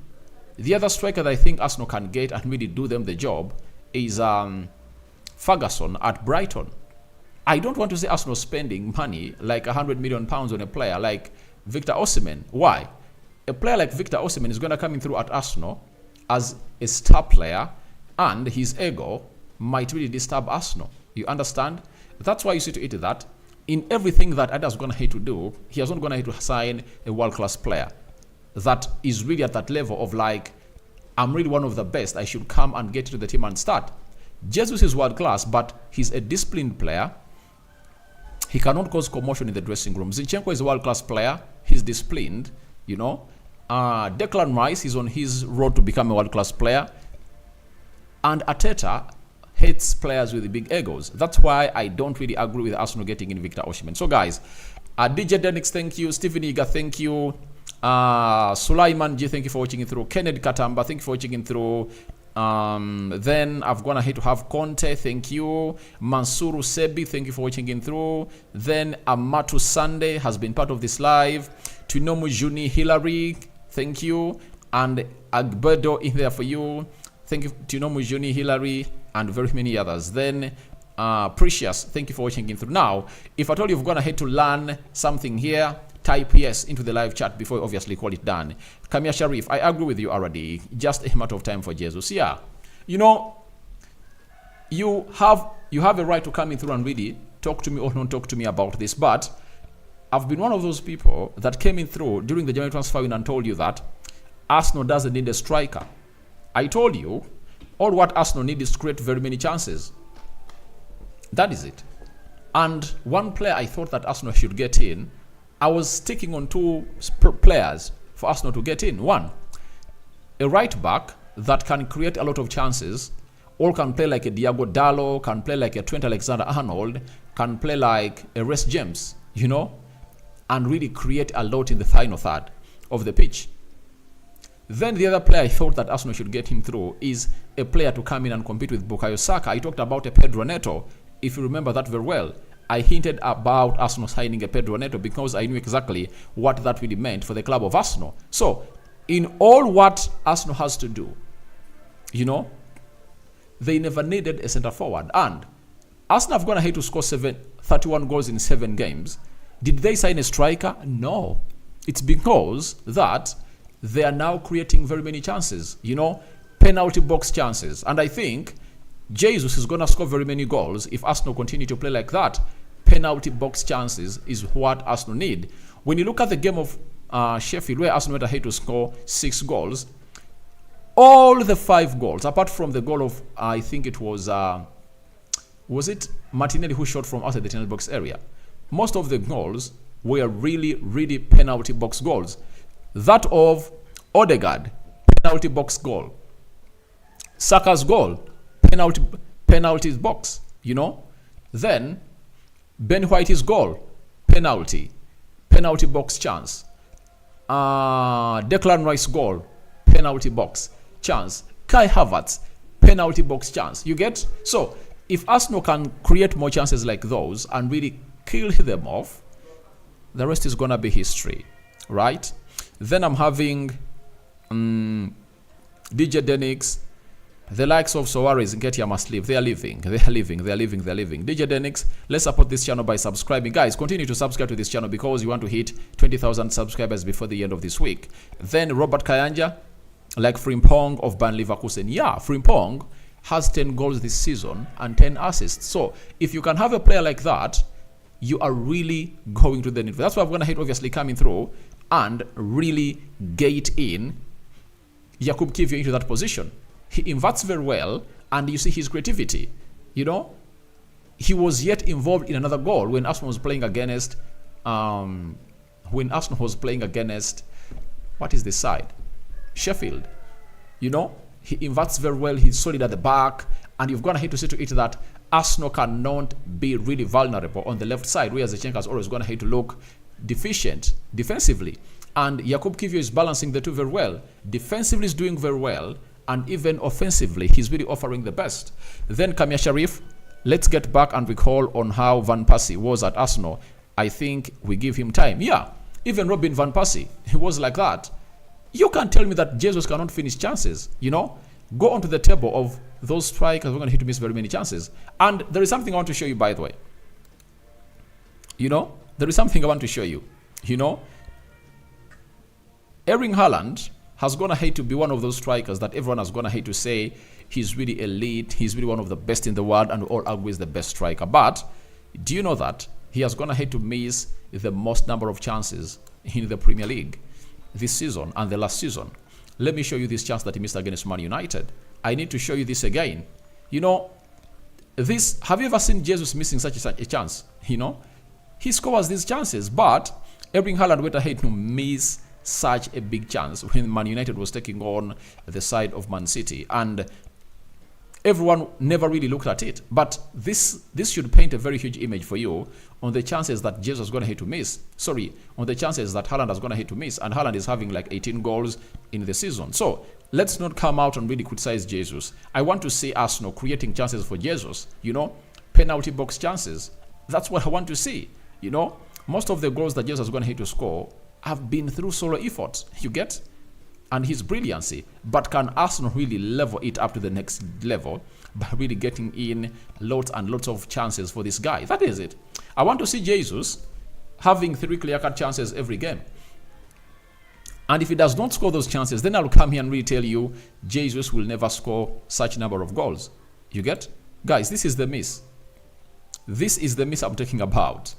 the other striker that I think Arsenal can get and really do them the job is Ferguson at Brighton. I don't want to see Arsenal spending money like £100 million on a player like Victor Osimhen. Why? A player like Victor Osimhen is going to come in through at Arsenal as a star player, and his ego might really disturb Arsenal. You understand? That's why you see to it that in everything that Arteta's going to hate to do, he has not going to hate to sign a world-class player that is really at that level of like, I'm really one of the best, I should come and get to the team and start. Jesus is world-class, but he's a disciplined player. He cannot cause commotion in the dressing room. Zinchenko is a world-class player. He's disciplined, you know. Declan Rice is on his road to become a world-class player. And Arteta hates players with big egos. That's why I don't really agree with Arsenal getting in Victor Osimhen. So guys, DJ Denix, thank you. Stephen Iga, thank you. Sulaiman G, thank you for watching it through. Kennedy Katamba, thank you for watching it through. Then I've gone ahead to have Conte, thank you. Mansuru Sebi, thank you for watching in through. Then Amatu Sunday has been part of this live. Tunomu Juni Hillary, thank you. And Agbedo in there for you. Thank you, Tunomu Juni Hillary, and very many others. Then Precious, thank you for watching in through. Now, if at all you've gone ahead to learn something here, type yes into the live chat before you obviously call it done. Kamia Sharif, I agree with you already. Just a matter of time for Jesus. Yeah. You know, you have a right to come in through and really talk to me or not talk to me about this, but I've been one of those people that came in through during the January transfer window and told you that Arsenal doesn't need a striker. I told you all what Arsenal need is to create very many chances. That is it. And one player I thought that Arsenal should get in, I was sticking on two players for Arsenal to get in. One, a right back that can create a lot of chances, or can play like a Diego Dallo, can play like a Trent Alexander-Arnold, can play like a Reece James, you know, and really create a lot in the final third of the pitch. Then the other player I thought that Arsenal should get him through is a player to come in and compete with Bukayo Saka. I talked about a Pedro Neto, if you remember that very well. I hinted about Arsenal signing a Pedro Neto because I knew exactly what that really meant for the club of Arsenal. So, in all what Arsenal has to do, you know, they never needed a centre forward. And Arsenal have gone ahead to score 31 goals in 7 games. Did they sign a striker? No. It's because that they are now creating very many chances, you know, penalty box chances. And I think Jesus is going to score very many goals if Arsenal continue to play like that. Penalty box chances is what Arsenal need. When you look at the game of Sheffield, where Arsenal went ahead to score 6 goals, all the 5 goals, apart from the goal of, I think it was it Martinelli who shot from outside the 10 box area? Most of the goals were really, really penalty box goals. That of Odegaard, penalty box goal. Saka's goal, penalty box, you know. Then Ben White's goal, penalty box chance. Declan Rice goal, penalty box chance. Kai Havertz, penalty box chance. You get? So if Arsenal can create more chances like those and really kill them off, the rest is gonna be history, right? Then I'm having DJ Denix. The likes of Soares and Ketia must leave. They are leaving. DJ Denix, let's support this channel by subscribing. Guys, continue to subscribe to this channel because you want to hit 20,000 subscribers before the end of this week. Then Robert Kayanja, like Frimpong of Bayer Leverkusen. Yeah, Frimpong has 10 goals this season and 10 assists. So if you can have a player like that, you are really going to the need. That's why I'm going to hit obviously coming through and really gate in Jakub Kiwior into that position. He inverts very well, and you see his creativity. You know, he was yet involved in another goal when Arsenal was playing against. What is this side? Sheffield. You know, he inverts very well. He's solid at the back, and you've gone ahead to see to it that Arsenal cannot be really vulnerable on the left side, whereas Zinchenko has always gone ahead to look deficient defensively, and Jakub Kiwior is balancing the two very well. Defensively, is doing very well. And even offensively, he's really offering the best. Then Kamia Sharif, let's get back and recall on how Van Persie was at Arsenal. I think we give him time. Yeah, even Robin Van Persie, he was like that. You can't tell me that Jesus cannot finish chances, you know. Go onto the table of those strikers who are going to hit to miss very many chances. And there is something I want to show you, by the way. You know, there is something I want to show you. You know, Erling Haaland has gone ahead to be one of those strikers that everyone has gone ahead to say he's really elite, he's really one of the best in the world, and all argue is the best striker. But do you know that he has gone ahead to miss the most number of chances in the Premier League this season and the last season? Let me show you this chance that he missed against Man United. I need to show you this again. You know, this, have you ever seen Jesus missing such a chance? You know, he scores these chances, but Erling Haaland went ahead to miss such a big chance when Man United was taking on the side of Man City, and everyone never really looked at it. But this should paint a very huge image for you on the chances that Jesus is going to hit to miss. Sorry, on the chances that Haaland is going to hit to miss, and Haaland is having like 18 goals in the season. So let's not come out and really criticize Jesus. I want to see Arsenal creating chances for Jesus, you know, penalty box chances. That's what I want to see. You know, most of the goals that Jesus is going to hit to score have been through solo efforts, you get, and his brilliancy. But can Arsenal really level it up to the next level by really getting in lots and lots of chances for this guy? That is it. I want to see Jesus having 3 clear-cut chances every game. And if he does not score those chances, then I'll come here and really tell you Jesus will never score such number of goals. You get? Guys, this is the miss. This is the miss I'm talking about.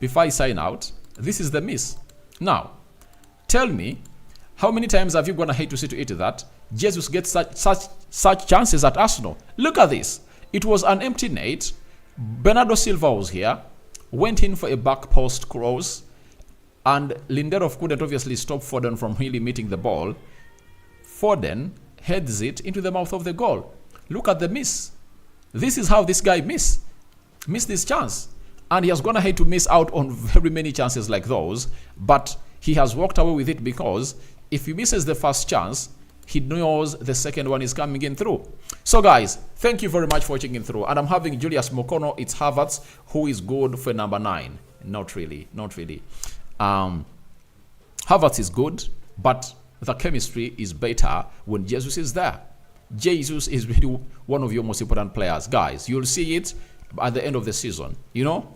Before I sign out, this is the miss. Now, tell me, how many times have you gone ahead to see to it that Jesus gets such chances at Arsenal? Look at this. It was an empty net. Bernardo Silva was here, went in for a back post cross, and Lindelof couldn't obviously stop Foden from really meeting the ball. Foden heads it into the mouth of the goal. Look at the miss. This is how this guy missed this chance. And he has gone ahead to miss out on very many chances like those, but he has walked away with it because if he misses the first chance, he knows the second one is coming in through. So guys, thank you very much for watching in through. And I'm having Julius Mokono, it's Havertz, who is good for number 9. Not really. Havertz is good, but the chemistry is better when Jesus is there. Jesus is really one of your most important players. Guys, you'll see it at the end of the season, you know,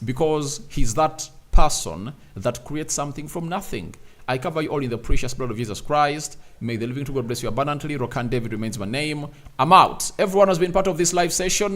because he's that person that creates something from nothing. I cover you all in the precious blood of Jesus Christ. May the living God bless you abundantly. Rokan David remains my name. I'm out. Everyone has been part of this live session.